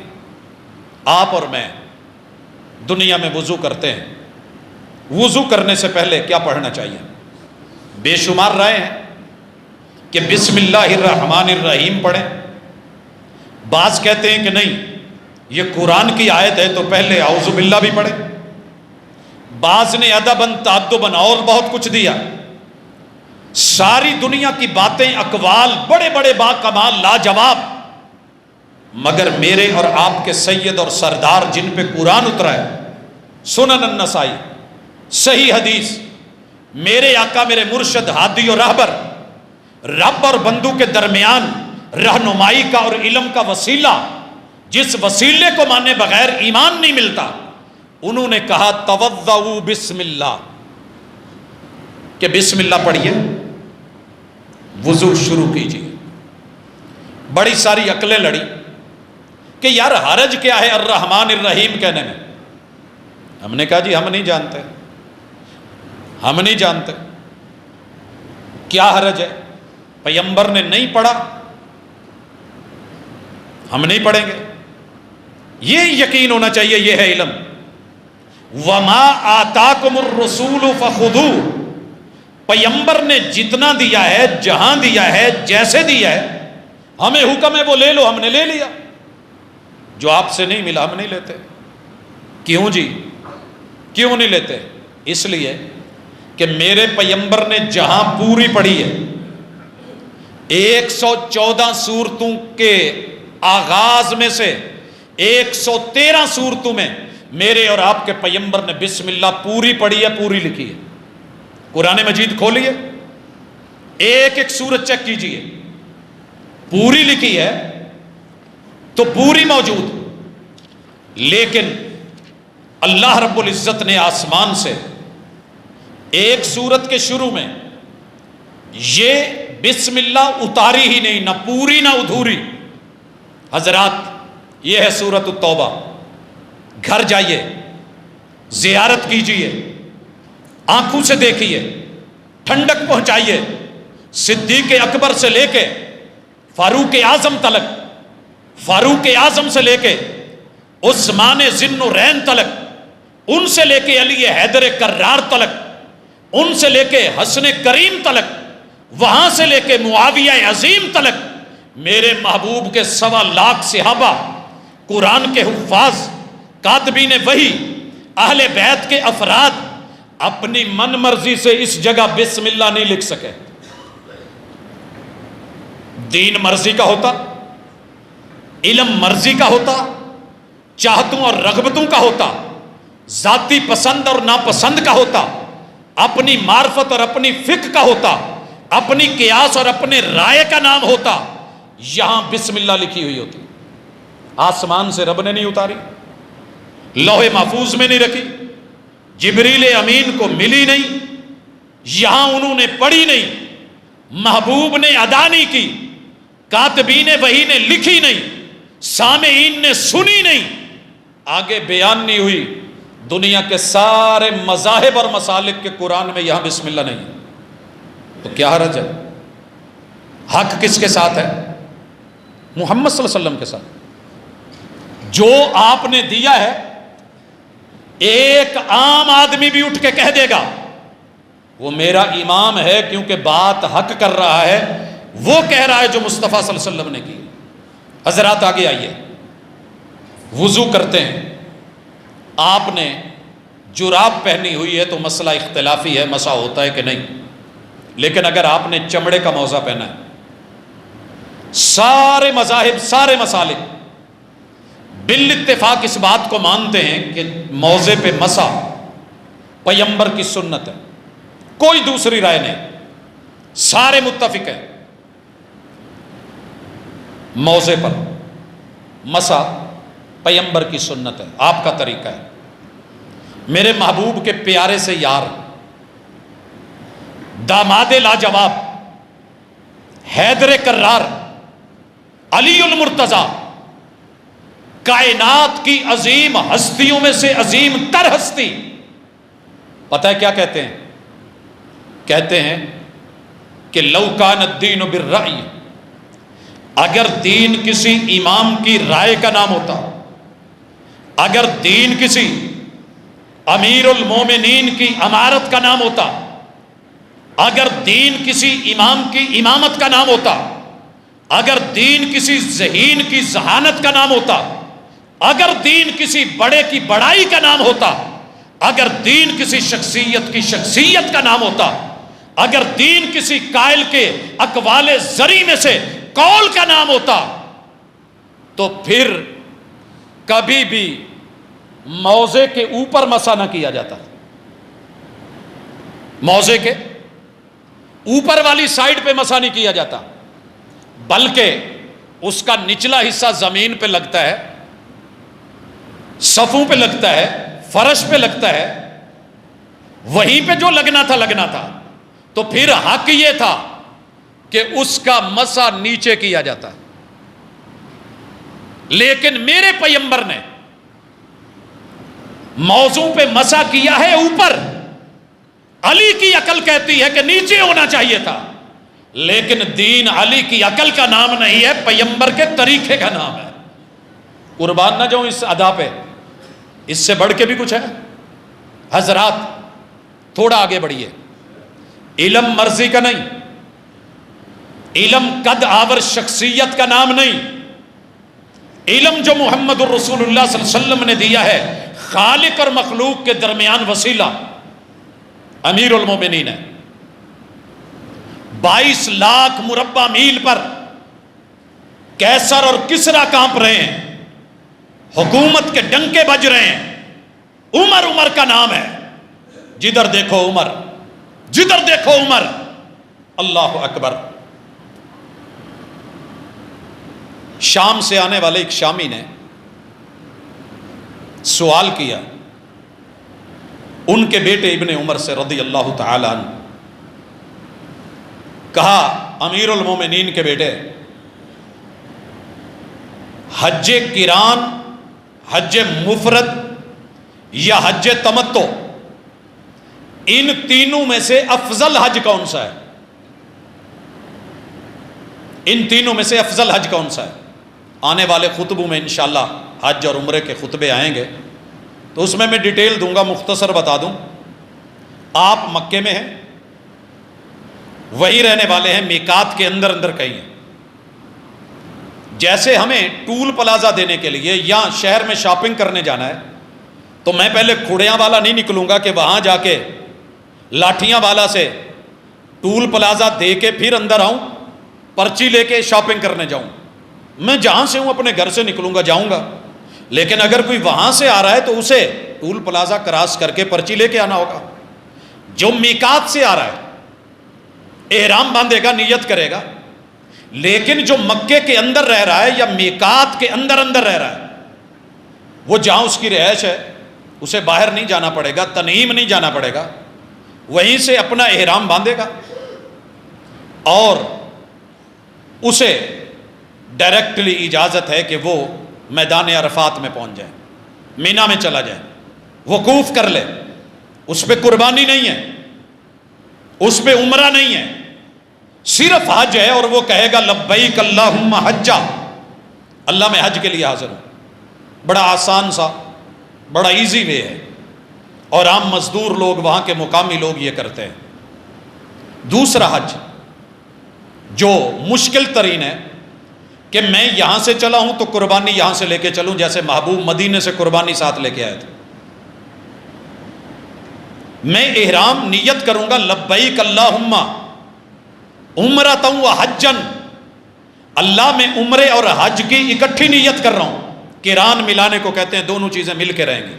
آپ اور میں دنیا میں وضو کرتے ہیں، وضو کرنے سے پہلے کیا پڑھنا چاہیے؟ بے شمار رائے ہیں کہ بسم اللہ الرحمن الرحیم پڑھیں، بعض کہتے ہیں کہ نہیں، یہ قرآن کی آیت ہے تو پہلے اعوذ باللہ بھی پڑھیں، بعض نے ادباً تادباً اور بہت کچھ دیا۔ ساری دنیا کی باتیں، اقوال بڑے بڑے با کمال، لاجواب، مگر میرے اور آپ کے سید اور سردار جن پہ قرآن اترا ہے، سنن النسائی، صحیح حدیث، میرے آقا، میرے مرشد، ہادی اور رہبر، رب اور بندوں کے درمیان رہنمائی کا اور علم کا وسیلہ، جس وسیلے کو مانے بغیر ایمان نہیں ملتا، انہوں نے کہا توضؤ بسم اللہ، کہ بسم اللہ پڑھیے، وضو شروع کیجیے۔ بڑی ساری عقلیں لڑی کہ یار حرج کیا ہے الرحمن الرحیم کہنے میں؟ ہم نے کہا جی ہم نہیں جانتے، ہم نہیں جانتے کیا حرج ہے، پیغمبر نے نہیں پڑھا، ہم نہیں پڑھیں گے۔ یہ یقین ہونا چاہیے، یہ ہے علم۔ وما آتاکم الرسول فخذوہ، پیغمبر نے جتنا دیا ہے، جہاں دیا ہے، جیسے دیا ہے، ہمیں حکم ہے وہ لے لو، ہم نے لے لیا، جو آپ سے نہیں ملا ہم نہیں لیتے۔ کیوں جی؟ کیوں نہیں لیتے؟ اس لیے کہ میرے پیغمبر نے جہاں پوری پڑھی ہے 114 سورتوں کے آغاز میں سے 113 سورتوں میں میرے اور آپ کے پیغمبر نے بسم اللہ پوری پڑھی ہے، پوری لکھی ہے۔ قرآن مجید کھولیے، ایک ایک سورت چیک کیجئے، پوری لکھی ہے تو پوری موجود۔ لیکن اللہ رب العزت نے آسمان سے ایک سورت کے شروع میں یہ بسم اللہ اتاری ہی نہیں، نہ پوری نہ ادھوری۔ حضرات یہ ہے سورۃ التوبہ، گھر جائیے، زیارت کیجئے، آنکھوں سے دیکھیے، ٹھنڈک پہنچائیے۔ صدیق اکبر سے لے کے فاروق اعظم تلک، فاروق اعظم سے لے کے عثمان ذی النورین تلک، ان سے لے کے علی حیدر کرار تلک، ان سے لے کے حسن کریم تلک، وہاں سے لے کے معاویہ عظیم تلک، میرے محبوب کے 1.25 لاکھ صحابہ، قرآن کے حفاظ، کاتبین وحی، اہل بیت کے افراد اپنی من مرضی سے اس جگہ بسم اللہ نہیں لکھ سکے۔ دین مرضی کا ہوتا، علم مرضی کا ہوتا، چاہتوں اور رغبتوں کا ہوتا، ذاتی پسند اور ناپسند کا ہوتا، اپنی معرفت اور اپنی فقہ کا ہوتا، اپنی قیاس اور اپنے رائے کا نام ہوتا، یہاں بسم اللہ لکھی ہوئی ہوتی۔ آسمان سے رب نے نہیں اتاری، لوح محفوظ میں نہیں رکھی، جبریل امین کو ملی نہیں، یہاں انہوں نے پڑھی نہیں، محبوب نے ادا نہیں کی، کاتبین وحی نے لکھی نہیں، سامعین نے سنی نہیں، آگے بیان نہیں ہوئی۔ دنیا کے سارے مذاہب اور مسالک کے قرآن میں یہاں بسم اللہ نہیں، تو کیا حرج ہے؟ حق کس کے ساتھ ہے؟ محمد صلی اللہ علیہ وسلم کے ساتھ۔ جو آپ نے دیا ہے ایک عام آدمی بھی اٹھ کے کہہ دے گا وہ میرا امام ہے، کیونکہ بات حق کر رہا ہے، وہ کہہ رہا ہے جو مصطفیٰ صلی اللہ علیہ وسلم نے کی۔ حضرات آگے آئیے، وضو کرتے ہیں، آپ نے جراب پہنی ہوئی ہے تو مسئلہ اختلافی ہے، مسح ہوتا ہے کہ نہیں، لیکن اگر آپ نے چمڑے کا موزہ پہنا ہے، سارے مذاہب، سارے مسالک بالاتفاق اس بات کو مانتے ہیں کہ موزے پہ مسح پیغمبر کی سنت ہے، کوئی دوسری رائے نہیں، سارے متفق ہیں۔ موزے پر مسح پیغمبر کی سنت ہے، آپ کا طریقہ ہے۔ میرے محبوب کے پیارے سے یار، داماد لاجواب، حیدر کرار، علی المرتضیٰ، کائنات کی عظیم ہستیوں میں سے عظیم تر ہستی، پتہ ہے کیا کہتے ہیں؟ کہتے ہیں کہ لو کان الدین بالرأی، اگر دین کسی امام کی رائے کا نام ہوتا، اگر دین کسی امیر المومنین کی امارت کا نام ہوتا، اگر دین کسی امام کی امامت کا نام ہوتا، اگر دین کسی ذہین کی ذہانت کا نام ہوتا، اگر دین کسی بڑے کی بڑائی کا نام ہوتا، اگر دین کسی شخصیت کی شخصیت کا نام ہوتا، اگر دین کسی قائل کے اقوال زری میں سے قول کا نام ہوتا، تو پھر کبھی بھی موزے کے اوپر مسح نہ کیا جاتا، موزے کے اوپر والی سائڈ پہ مسح نہیں کیا جاتا، بلکہ اس کا نچلا حصہ زمین پہ لگتا ہے، صفوں پہ لگتا ہے، فرش پہ لگتا ہے، وہیں پہ جو لگنا تھا۔ تو پھر حق یہ تھا کہ اس کا مسح نیچے کیا جاتا، لیکن میرے پیغمبر نے موضوع پہ مسح کیا ہے اوپر۔ علی کی عقل کہتی ہے کہ نیچے ہونا چاہیے تھا، لیکن دین علی کی عقل کا نام نہیں ہے، پیغمبر کے طریقے کا نام ہے۔ قربان نہ جاؤں اس ادا پہ، اس سے بڑھ کے بھی کچھ ہے۔ حضرات تھوڑا آگے بڑھیے، علم مرضی کا نہیں، علم قد آور شخصیت کا نام نہیں، علم جو محمد الرسول اللہ صلی اللہ علیہ وسلم نے دیا ہے خالق اور مخلوق کے درمیان وسیلہ امیر المومنین ہے۔ 22 لاکھ مربع میل پر کیسر اور کسرا کانپ رہے ہیں، حکومت کے ڈنکے بج رہے ہیں، عمر عمر کا نام ہے، جدھر دیکھو عمر، جدھر دیکھو عمر، اللہ اکبر۔ شام سے آنے والے ایک شامی نے سوال کیا ان کے بیٹے ابن عمر سے رضی اللہ تعالی عنہ، کہا امیر المومنین کے بیٹے، حج قران، حج مفرد یا حج تمتع، ان تینوں میں سے افضل حج کون سا ہے؟ ان تینوں میں سے افضل حج کون سا ہے؟ آنے والے خطبوں میں انشاءاللہ حج اور عمرے کے خطبے آئیں گے تو اس میں ڈیٹیل دوں گا، مختصر بتا دوں۔ آپ مکے میں ہیں، وہی رہنے والے ہیں، میقات کے اندر اندر کہیں ہیں۔ جیسے ہمیں ٹول پلازہ دینے کے لیے یا شہر میں شاپنگ کرنے جانا ہے تو میں پہلے کھڑیاں والا نہیں نکلوں گا کہ وہاں جا کے لاٹھیاں والا سے ٹول پلازہ دے کے پھر اندر آؤں، پرچی لے کے شاپنگ کرنے جاؤں۔ میں جہاں سے ہوں اپنے گھر سے نکلوں گا، جاؤں گا، لیکن اگر کوئی وہاں سے آ رہا ہے تو اسے ٹول پلازہ کراس کر کے پرچی لے کے آنا ہوگا۔ جو میقات سے آ رہا ہے احرام باندھے گا، نیت کرے گا، لیکن جو مکے کے اندر رہ رہا ہے یا میقات کے اندر اندر رہ رہا ہے، وہ جہاں اس کی رہائش ہے اسے باہر نہیں جانا پڑے گا، تنعیم نہیں جانا پڑے گا، وہیں سے اپنا احرام باندھے گا اور اسے ڈائریکٹلی اجازت ہے کہ وہ میدان عرفات میں پہنچ جائے، مینا میں چلا جائے، وقوف کر لے۔ اس پہ قربانی نہیں ہے، اس پہ عمرہ نہیں ہے، صرف حج ہے، اور وہ کہے گا لبیک اللہم حجا، اللہ میں حج کے لیے حاضر ہوں۔ بڑا آسان سا، بڑا ایزی وے ہے، اور عام مزدور لوگ، وہاں کے مقامی لوگ یہ کرتے ہیں۔ دوسرا حج جو مشکل ترین ہے کہ میں یہاں سے چلا ہوں تو قربانی یہاں سے لے کے چلوں، جیسے محبوب مدینے سے قربانی ساتھ لے کے آئے تھے۔ میں احرام نیت کروں گا لبیک اللہم عمرۃ و حجن، اللہ میں عمرے اور حج کی اکٹھی نیت کر رہا ہوں۔ قران ملانے کو کہتے ہیں، دونوں چیزیں مل کے رہیں گی۔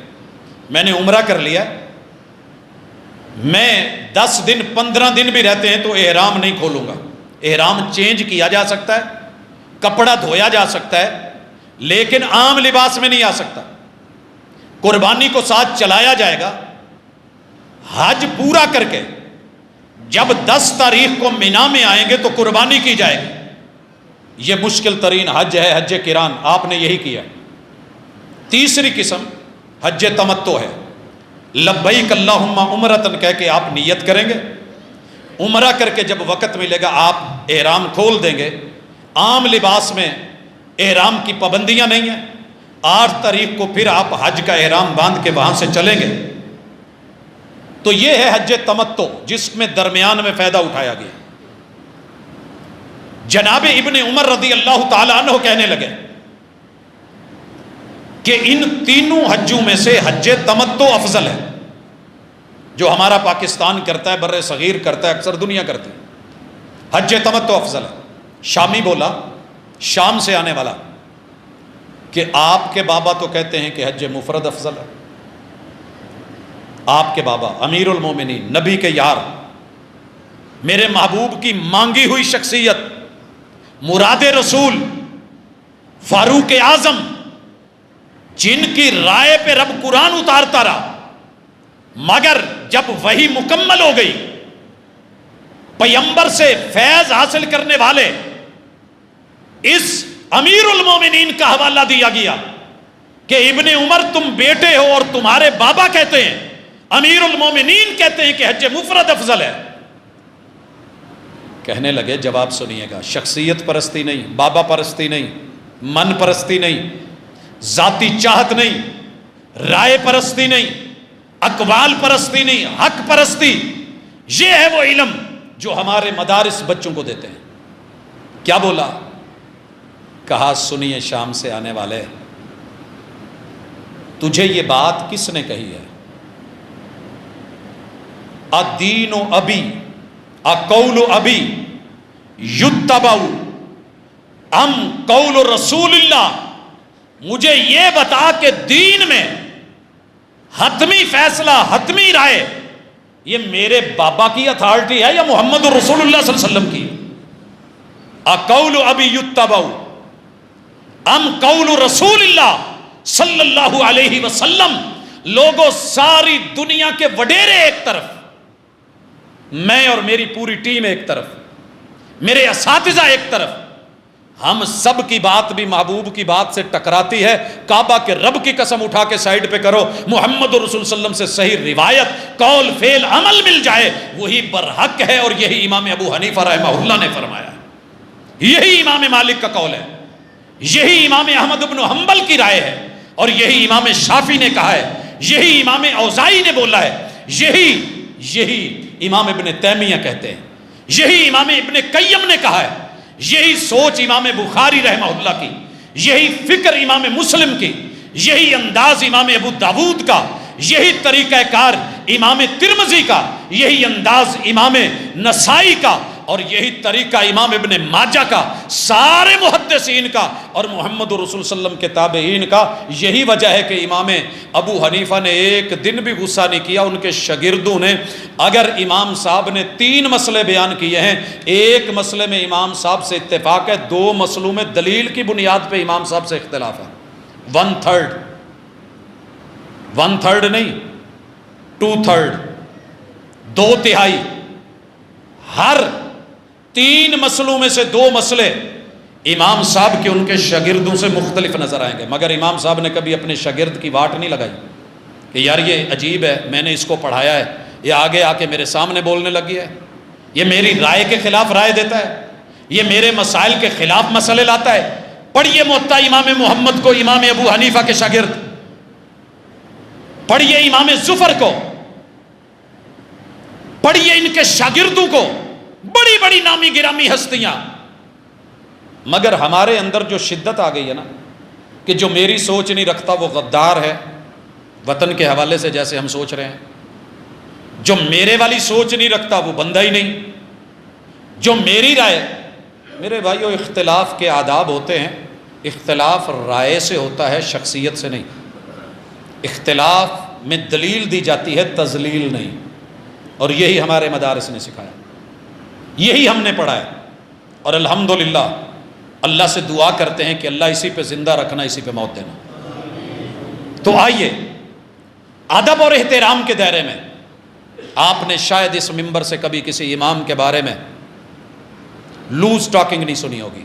میں نے عمرہ کر لیا، میں 10 دن 15 دن بھی رہتے ہیں تو احرام نہیں کھولوں گا۔ احرام چینج کیا جا سکتا ہے، کپڑا دھویا جا سکتا ہے، لیکن عام لباس میں نہیں آ سکتا۔ قربانی کو ساتھ چلایا جائے گا۔ حج پورا کر کے جب 10 تاریخ کو مینا میں آئیں گے تو قربانی کی جائے گی۔ یہ مشکل ترین حج ہے، حج قران، آپ نے یہی کیا۔ تیسری قسم حج تمتع ہے، لبیک اللہم عمرۃ کہہ کے آپ نیت کریں گے، عمرہ کر کے جب وقت ملے گا آپ احرام کھول دیں گے۔ عام لباس میں احرام کی پابندیاں نہیں ہیں۔ 8 تاریخ کو پھر آپ حج کا احرام باندھ کے وہاں سے چلیں گے۔ تو یہ ہے حج تمتع، جس میں درمیان میں فائدہ اٹھایا گیا۔ جناب ابن عمر رضی اللہ تعالی عنہ کہنے لگے کہ ان تینوں حجوں میں سے حج تمتع افضل ہے، جو ہمارا پاکستان کرتا ہے، بر صغیر کرتا ہے، اکثر دنیا کرتی ہے۔ حج تمتع افضل ہے۔ شامی بولا، شام سے آنے والا، کہ آپ کے بابا تو کہتے ہیں کہ حج مفرد افضل ہے۔ آپ کے بابا امیر المومنین، نبی کے یار، میرے محبوب کی مانگی ہوئی شخصیت، مراد رسول، فاروق اعظم، جن کی رائے پہ رب قرآن اتارتا رہا، مگر جب وحی مکمل ہو گئی، پیغمبر سے فیض حاصل کرنے والے اس امیر المومنین کا حوالہ دیا گیا کہ ابن عمر تم بیٹے ہو اور تمہارے بابا کہتے ہیں، امیر المومنین کہتے ہیں کہ حج مفرد افضل ہے۔ کہنے لگے جواب سنیے گا، شخصیت پرستی نہیں، بابا پرستی نہیں، من پرستی نہیں، ذاتی چاہت نہیں، رائے پرستی نہیں، اقوال پرستی نہیں، حق پرستی۔ یہ ہے وہ علم جو ہمارے مدارس بچوں کو دیتے ہیں۔ کیا بولا؟ کہا سنیے شام سے آنے والے، تجھے یہ بات کس نے کہی ہے؟ الدین ابی اقول ابی یتبع ام قول رسول اللہ، مجھے یہ بتا کہ دین میں حتمی فیصلہ، حتمی رائے یہ میرے بابا کی اتھارٹی ہے یا محمد رسول اللہ صلی اللہ علیہ وسلم کی؟ اقول ابی یتبع ام قول رسول اللہ صلی اللہ علیہ وسلم۔ لوگوں، ساری دنیا کے وڈیرے ایک طرف، میں اور میری پوری ٹیم ایک طرف، میرے اساتذہ ایک طرف، ہم سب کی بات بھی محبوب کی بات سے ٹکراتی ہے۔ کعبہ کے رب کی قسم اٹھا کے سائڈ پہ کرو، محمد رسول صلی اللہ علیہ وسلم سے صحیح روایت، قول فعل عمل مل جائے، وہی برحق ہے۔ اور یہی امام ابو حنیفہ رحمہ اللہ نے فرمایا، یہی امام مالک کا قول ہے، یہی امام احمد بن حنبل کی رائے ہے، اور یہی امام شافعی نے کہا ہے، یہی امام اوزاعی نے بولا ہے، یہی امام ابن تیمیہ کہتے ہیں، یہی امام ابن قیم نے کہا ہے، یہی سوچ امام بخاری رحمہ اللہ کی، یہی فکر امام مسلم کی، یہی انداز امام ابو داود کا، یہی طریقہ کار امام ترمذی کا، یہی انداز امام نسائی کا، اور یہی طریقہ امام ابن ماجہ کا، سارے محدثین کا، اور محمد رسول صلی اللہ علیہ وسلم کے تابعین کا۔ یہی وجہ ہے کہ امام ابو حنیفہ نے ایک دن بھی غصہ نہیں کیا، ان کے شاگردوں نے۔ اگر امام صاحب نے 3 مسئلے بیان کیے ہیں، ایک مسئلے میں امام صاحب سے اتفاق ہے، 2 مسئلوں میں دلیل کی بنیاد پہ امام صاحب سے اختلاف ہے۔ 1/3 نہیں، 2/3، 2/3۔ ہر 3 مسئلوں میں سے 2 مسئلے امام صاحب کے ان کے شاگردوں سے مختلف نظر آئیں گے، مگر امام صاحب نے کبھی اپنے شاگرد کی واٹ نہیں لگائی کہ یار یہ عجیب ہے، میں نے اس کو پڑھایا ہے، یہ آگے آ کے میرے سامنے بولنے لگی ہے، یہ میری رائے کے خلاف رائے دیتا ہے، یہ میرے مسائل کے خلاف مسئلے لاتا ہے۔ پڑھیے موطا امام محمد کو، امام ابو حنیفہ کے شاگرد، پڑھیے امام ظفر کو، پڑھیے ان کے شاگردوں کو، بڑی بڑی نامی گرامی ہستیاں۔ مگر ہمارے اندر جو شدت آ گئی ہے نا، کہ جو میری سوچ نہیں رکھتا وہ غدار ہے، وطن کے حوالے سے جیسے ہم سوچ رہے ہیں، جو میرے والی سوچ نہیں رکھتا وہ بندہ ہی نہیں، جو میری رائے۔ میرے بھائیو، اختلاف کے آداب ہوتے ہیں، اختلاف رائے سے ہوتا ہے، شخصیت سے نہیں۔ اختلاف میں دلیل دی جاتی ہے، تضلیل نہیں، اور یہی ہمارے مدارس نے سکھایا، یہی ہم نے پڑھا ہے، اور الحمدللہ اللہ سے دعا کرتے ہیں کہ اللہ اسی پہ زندہ رکھنا، اسی پہ موت دینا۔ تو آئیے، ادب اور احترام کے دائرے میں آپ نے شاید اس منبر سے کبھی کسی امام کے بارے میں لوز ٹاکنگ نہیں سنی ہوگی،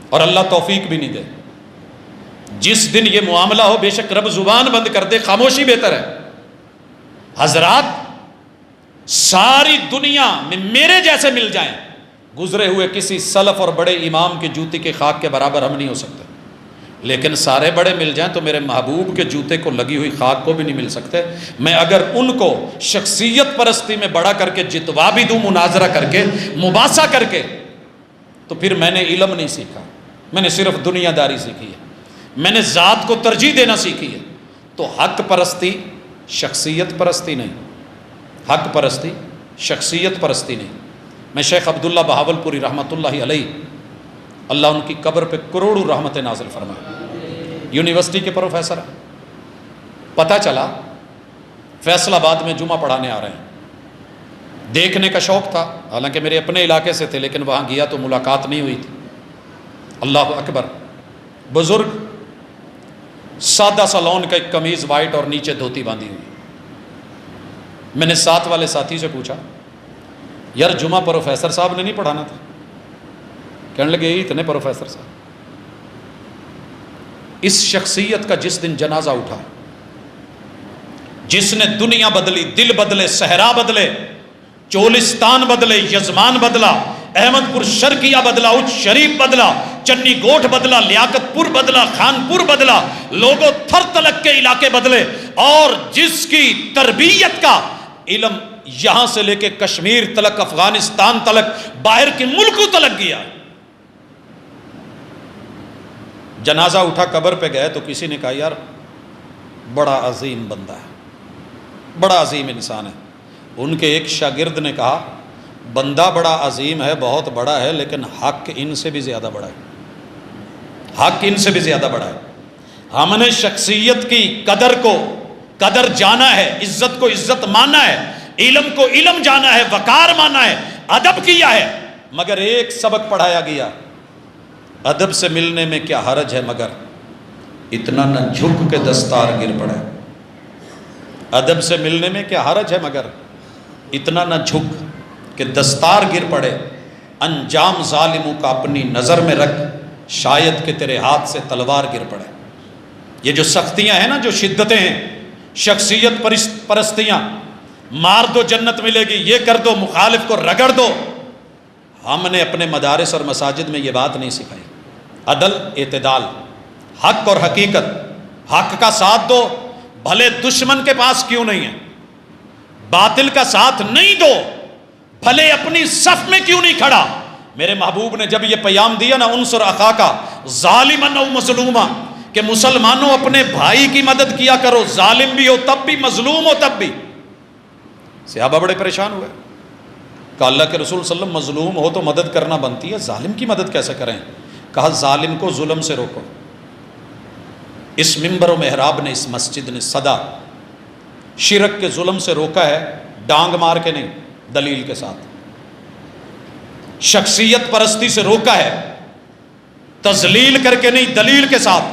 اور اللہ توفیق بھی نہیں دے۔ جس دن یہ معاملہ ہو، بے شک رب زبان بند کر دے، خاموشی بہتر ہے۔ حضرات، ساری دنیا میں میرے جیسے مل جائیں، گزرے ہوئے کسی سلف اور بڑے امام کے جوتے کے خاک کے برابر ہم نہیں ہو سکتے، لیکن سارے بڑے مل جائیں تو میرے محبوب کے جوتے کو لگی ہوئی خاک کو بھی نہیں مل سکتے۔ میں اگر ان کو شخصیت پرستی میں بڑا کر کے جتوا بھی دوں، مناظرہ کر کے، مباحثہ کر کے، تو پھر میں نے علم نہیں سیکھا، میں نے صرف دنیا داری سیکھی ہے، میں نے ذات کو ترجیح دینا سیکھی ہے۔ تو حق پرستی شخصیت پرستی نہیں، حق پرستی شخصیت پرستی نہیں۔ میں شیخ عبداللہ بہاول پوری رحمۃ اللہ علیہ، اللہ ان کی قبر پہ کروڑوں رحمت نازل فرمائے، یونیورسٹی کے پروفیسر ہیں۔ پتہ چلا فیصل آباد میں جمعہ پڑھانے آ رہے ہیں، دیکھنے کا شوق تھا، حالانکہ میرے اپنے علاقے سے تھے، لیکن وہاں گیا تو ملاقات نہیں ہوئی تھی۔ اللہ اکبر، بزرگ، سادہ سا لون کا ایک قمیض وائٹ اور نیچے دھوتی باندھی ہوئی۔ میں نے ساتھ والے ساتھی سے پوچھا، یار جمعہ پروفیسر صاحب نے نہیں پڑھانا تھا؟ کہنے لگے یہی اتنے پروفیسر صاحب۔ اس شخصیت کا جس دن جنازہ اٹھا، جس نے دنیا بدلی، دل بدلے، صحرا بدلے، چولستان بدلے، یزمان بدلا، احمد پور شرقیہ بدلا، اچ شریف بدلا، چنی گوٹھ بدلا، لیاقت پور بدلا، خان پور بدلا، لوگوں تھر تلک کے علاقے بدلے، اور جس کی تربیت کا علم یہاں سے لے کے کشمیر تلک، افغانستان تلک، باہر کے ملکوں تلک گیا، جنازہ اٹھا قبر پہ گئے تو کسی نے کہا یار بڑا عظیم بندہ ہے، بڑا عظیم انسان ہے۔ ان کے ایک شاگرد نے کہا بندہ بڑا عظیم ہے، بہت بڑا ہے، لیکن حق ان سے بھی زیادہ بڑا ہے، حق ان سے بھی زیادہ بڑا ہے۔ ہم نے شخصیت کی قدر جانا ہے، عزت کو عزت ماننا ہے، علم کو علم جانا ہے، وقار ماننا ہے، ادب کیا ہے، مگر ایک سبق پڑھایا گیا، ادب سے ملنے میں کیا حرج ہے، مگر اتنا نہ جھک کے دستار گر پڑے۔ ادب سے ملنے میں کیا حرج ہے، مگر اتنا نہ جھک کہ دستار گر پڑے۔ انجام ظالموں کا اپنی نظر میں رکھ، شاید کہ تیرے ہاتھ سے تلوار گر پڑے۔ یہ جو سختیاں ہیں نا، جو شدتیں ہیں، شخصیت پرستیاں، مار دو جنت ملے گی، یہ کر دو، مخالف کو رگڑ دو، ہم نے اپنے مدارس اور مساجد میں یہ بات نہیں سکھائی۔ عدل، اعتدال، حق اور حقیقت، حق کا ساتھ دو بھلے دشمن کے پاس کیوں نہیں ہے، باطل کا ساتھ نہیں دو بھلے اپنی صف میں کیوں نہیں کھڑا۔ میرے محبوب نے جب یہ پیام دیا نا، انصر اخاکا ظالما او مظلوما، کہ مسلمانوں اپنے بھائی کی مدد کیا کرو، ظالم بھی ہو تب بھی، مظلوم ہو تب بھی۔ صحابہ بڑے پریشان ہوئے کہ اللہ کے رسول صلی اللہ علیہ وسلم مظلوم ہو تو مدد کرنا بنتی ہے، ظالم کی مدد کیسے کریں؟ کہا ظالم کو ظلم سے روکو۔ اس منبر و محراب نے، اس مسجد نے صدا شرک کے ظلم سے روکا ہے، ڈانگ مار کے نہیں، دلیل کے ساتھ۔ شخصیت پرستی سے روکا ہے، تذلیل کر کے نہیں، دلیل کے ساتھ۔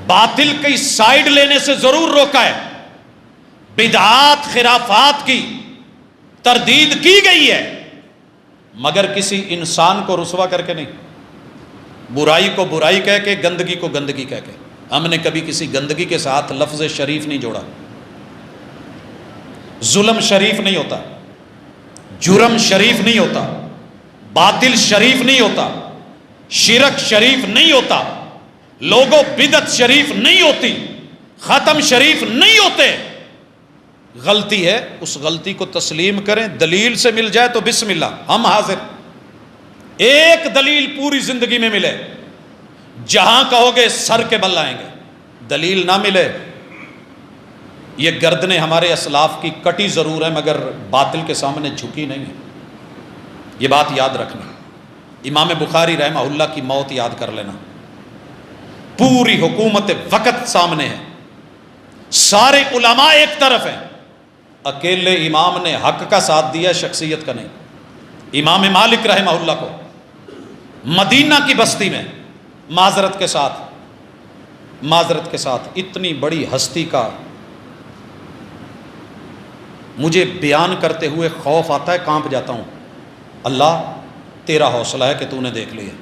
باطل کی سائیڈ لینے سے ضرور روکا ہے، بدعات خرافات کی تردید کی گئی ہے، مگر کسی انسان کو رسوا کر کے نہیں، برائی کو برائی کہہ کے، گندگی کو گندگی کہہ کے۔ ہم نے کبھی کسی گندگی کے ساتھ لفظ شریف نہیں جوڑا۔ ظلم شریف نہیں ہوتا، جرم شریف نہیں ہوتا، باطل شریف نہیں ہوتا، شرک شریف نہیں ہوتا، لوگوں بدعت شریف نہیں ہوتی، ختم شریف نہیں ہوتے۔ غلطی ہے، اس غلطی کو تسلیم کریں، دلیل سے مل جائے تو بسم اللہ، ہم حاضر۔ ایک دلیل پوری زندگی میں ملے، جہاں کہو گے سر کے بل آئیں گے۔ دلیل نہ ملے، یہ گردنیں ہمارے اسلاف کی کٹی ضرور ہے، مگر باطل کے سامنے جھکی نہیں ہے۔ یہ بات یاد رکھنا۔ امام بخاری رحمہ اللہ کی موت یاد کر لینا، پوری حکومت وقت سامنے ہے، سارے علماء ایک طرف ہیں، اکیلے امام نے حق کا ساتھ دیا، شخصیت کا نہیں۔ امام مالک رحمہ اللہ کو مدینہ کی بستی میں معذرت کے ساتھ اتنی بڑی ہستی کا مجھے بیان کرتے ہوئے خوف آتا ہے، کانپ جاتا ہوں۔ اللہ تیرا حوصلہ ہے کہ تو نے دیکھ لیا،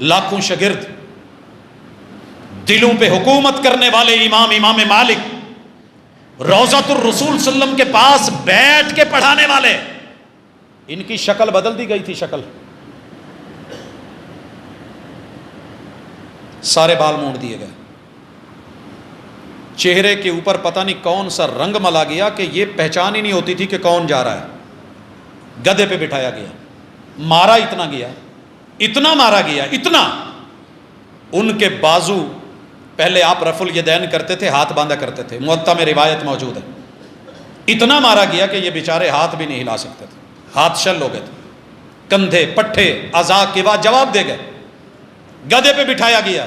لاکھوں شاگرد، دلوں پہ حکومت کرنے والے امام مالک، روضۃ الرسول صلی اللہ علیہ وسلم کے پاس بیٹھ کے پڑھانے والے، ان کی شکل بدل دی گئی تھی، شکل، سارے بال مونڈ دیے گئے، چہرے کے اوپر پتہ نہیں کون سا رنگ ملا گیا کہ یہ پہچان ہی نہیں ہوتی تھی کہ کون جا رہا ہے۔ گدھے پہ بٹھایا گیا، مارا اتنا مارا گیا، اتنا۔ ان کے بازو، پہلے آپ رفع الیدین کرتے تھے، ہاتھ باندھا کرتے تھے، موطا میں روایت موجود ہے، اتنا مارا گیا کہ یہ بیچارے ہاتھ بھی نہیں ہلا سکتے تھے، ہاتھ شل ہو گئے تھے، کندھے پٹھے اعضاء کے بعد جواب دے گئے۔ گدھے پہ بٹھایا گیا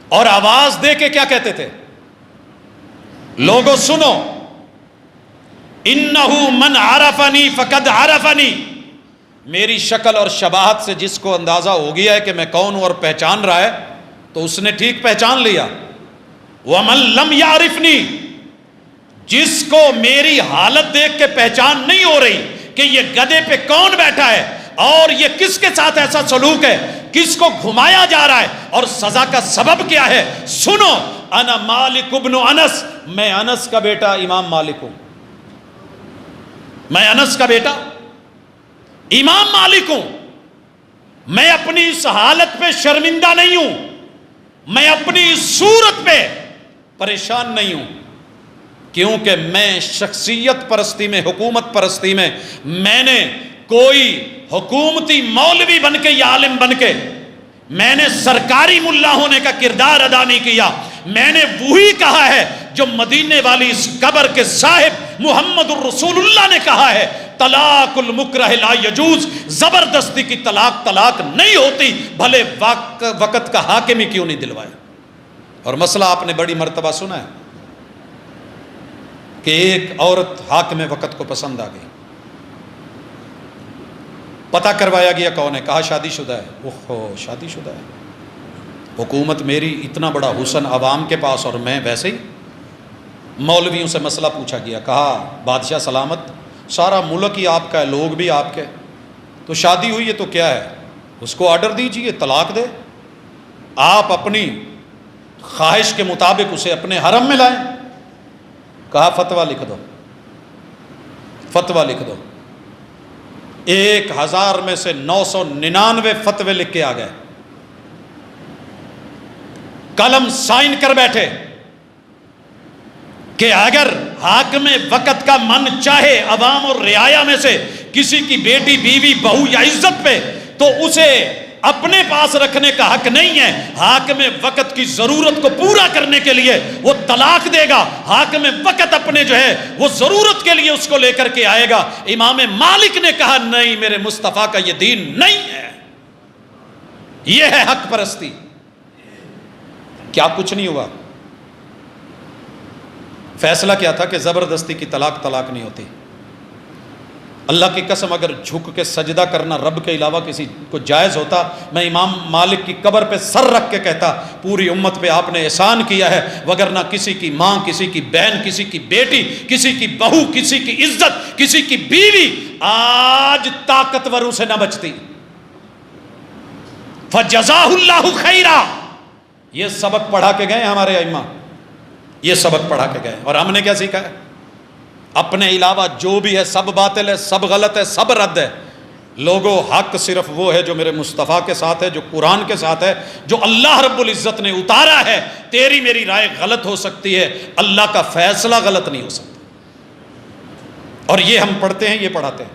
اور آواز دے کے کیا کہتے تھے؟ لوگوں سنو، انہو من عرفنی فقد عرفنی، میری شکل اور شباہت سے جس کو اندازہ ہو گیا ہے کہ میں کون ہوں اور پہچان رہا ہے تو اس نے ٹھیک پہچان لیا۔ ومن لم یعرفنی، جس کو میری حالت دیکھ کے پہچان نہیں ہو رہی کہ یہ گدھے پہ کون بیٹھا ہے اور یہ کس کے ساتھ ایسا سلوک ہے، کس کو گھمایا جا رہا ہے اور سزا کا سبب کیا ہے، سنو، انا مالک ابن انس، میں انس کا بیٹا امام مالک ہوں، میں انس کا بیٹا امام مالک ہوں، میں اپنی اس حالت پہ شرمندہ نہیں ہوں، میں اپنی اس صورت پہ پریشان نہیں ہوں، کیونکہ میں شخصیت پرستی میں، حکومت پرستی میں نے کوئی حکومتی مولوی بن کے یا عالم بن کے میں نے سرکاری ملا ہونے کا کردار ادا نہیں کیا، میں نے وہی کہا ہے جو مدینے والی اس قبر کے صاحب محمد الرسول اللہ نے کہا ہے، طلاق المکرہ لا یجوز، زبردستی کی طلاق طلاق نہیں ہوتی، بھلے وقت کا حاکم ہی کیوں نہیں دلوائے۔ اور مسئلہ آپ نے بڑی مرتبہ سنا ہے کہ ایک عورت حاکم وقت کو پسند آ گئی، پتہ کروایا گیا کون ہے، کہا شادی شدہ ہے۔ اوہو شادی شدہ ہے، حکومت میری، اتنا بڑا حسن عوام کے پاس اور میں ویسے ہی۔ مولویوں سے مسئلہ پوچھا گیا، کہا بادشاہ سلامت، سارا ملک ہی آپ کا ہے، لوگ بھی آپ کے، تو شادی ہوئی ہے تو کیا ہے، اس کو آرڈر دیجئے طلاق دے، آپ اپنی خواہش کے مطابق اسے اپنے حرم میں لائیں۔ کہا فتویٰ لکھ دو، فتویٰ لکھ دو۔ 1000 میں سے 999 فتوے لکھ کے آ گئے، قلم سائن کر بیٹھے کہ اگر حاکم وقت کا من چاہے عوام اور رعایا میں سے کسی کی بیٹی بیوی بہو یا عزت پہ، تو اسے اپنے پاس رکھنے کا حق نہیں ہے، حاکم وقت کی ضرورت کو پورا کرنے کے لیے وہ طلاق دے گا، حاکم وقت اپنے جو ہے وہ ضرورت کے لیے اس کو لے کر کے آئے گا۔ امام مالک نے کہا نہیں، میرے مصطفیٰ کا یہ دین نہیں ہے، یہ ہے حق پرستی۔ کیا کچھ نہیں ہوا، فیصلہ کیا تھا کہ زبردستی کی طلاق طلاق نہیں ہوتی۔ اللہ کی قسم اگر جھک کے سجدہ کرنا رب کے علاوہ کسی کو جائز ہوتا، میں امام مالک کی قبر پہ سر رکھ کے کہتا پوری امت پہ آپ نے احسان کیا ہے، وگرنہ کسی کی ماں، کسی کی بہن، کسی کی بیٹی، کسی کی بہو، کسی کی عزت، کسی کی بیوی آج طاقتوروں سے نہ بچتی۔ فجزاہ اللہ خیرا، یہ سبق پڑھا کے گئے ہمارے ائمہ، یہ سبق پڑھا کے گئے، اور ہم نے کیا سیکھا ہے؟ اپنے علاوہ جو بھی ہے سب باطل ہے، سب غلط ہے، سب رد ہے۔ لوگوں حق صرف وہ ہے جو میرے مصطفیٰ کے ساتھ ہے، جو قرآن کے ساتھ ہے، جو اللہ رب العزت نے اتارا ہے۔ تیری میری رائے غلط ہو سکتی ہے، اللہ کا فیصلہ غلط نہیں ہو سکتا۔ اور یہ ہم پڑھتے ہیں، یہ پڑھاتے ہیں۔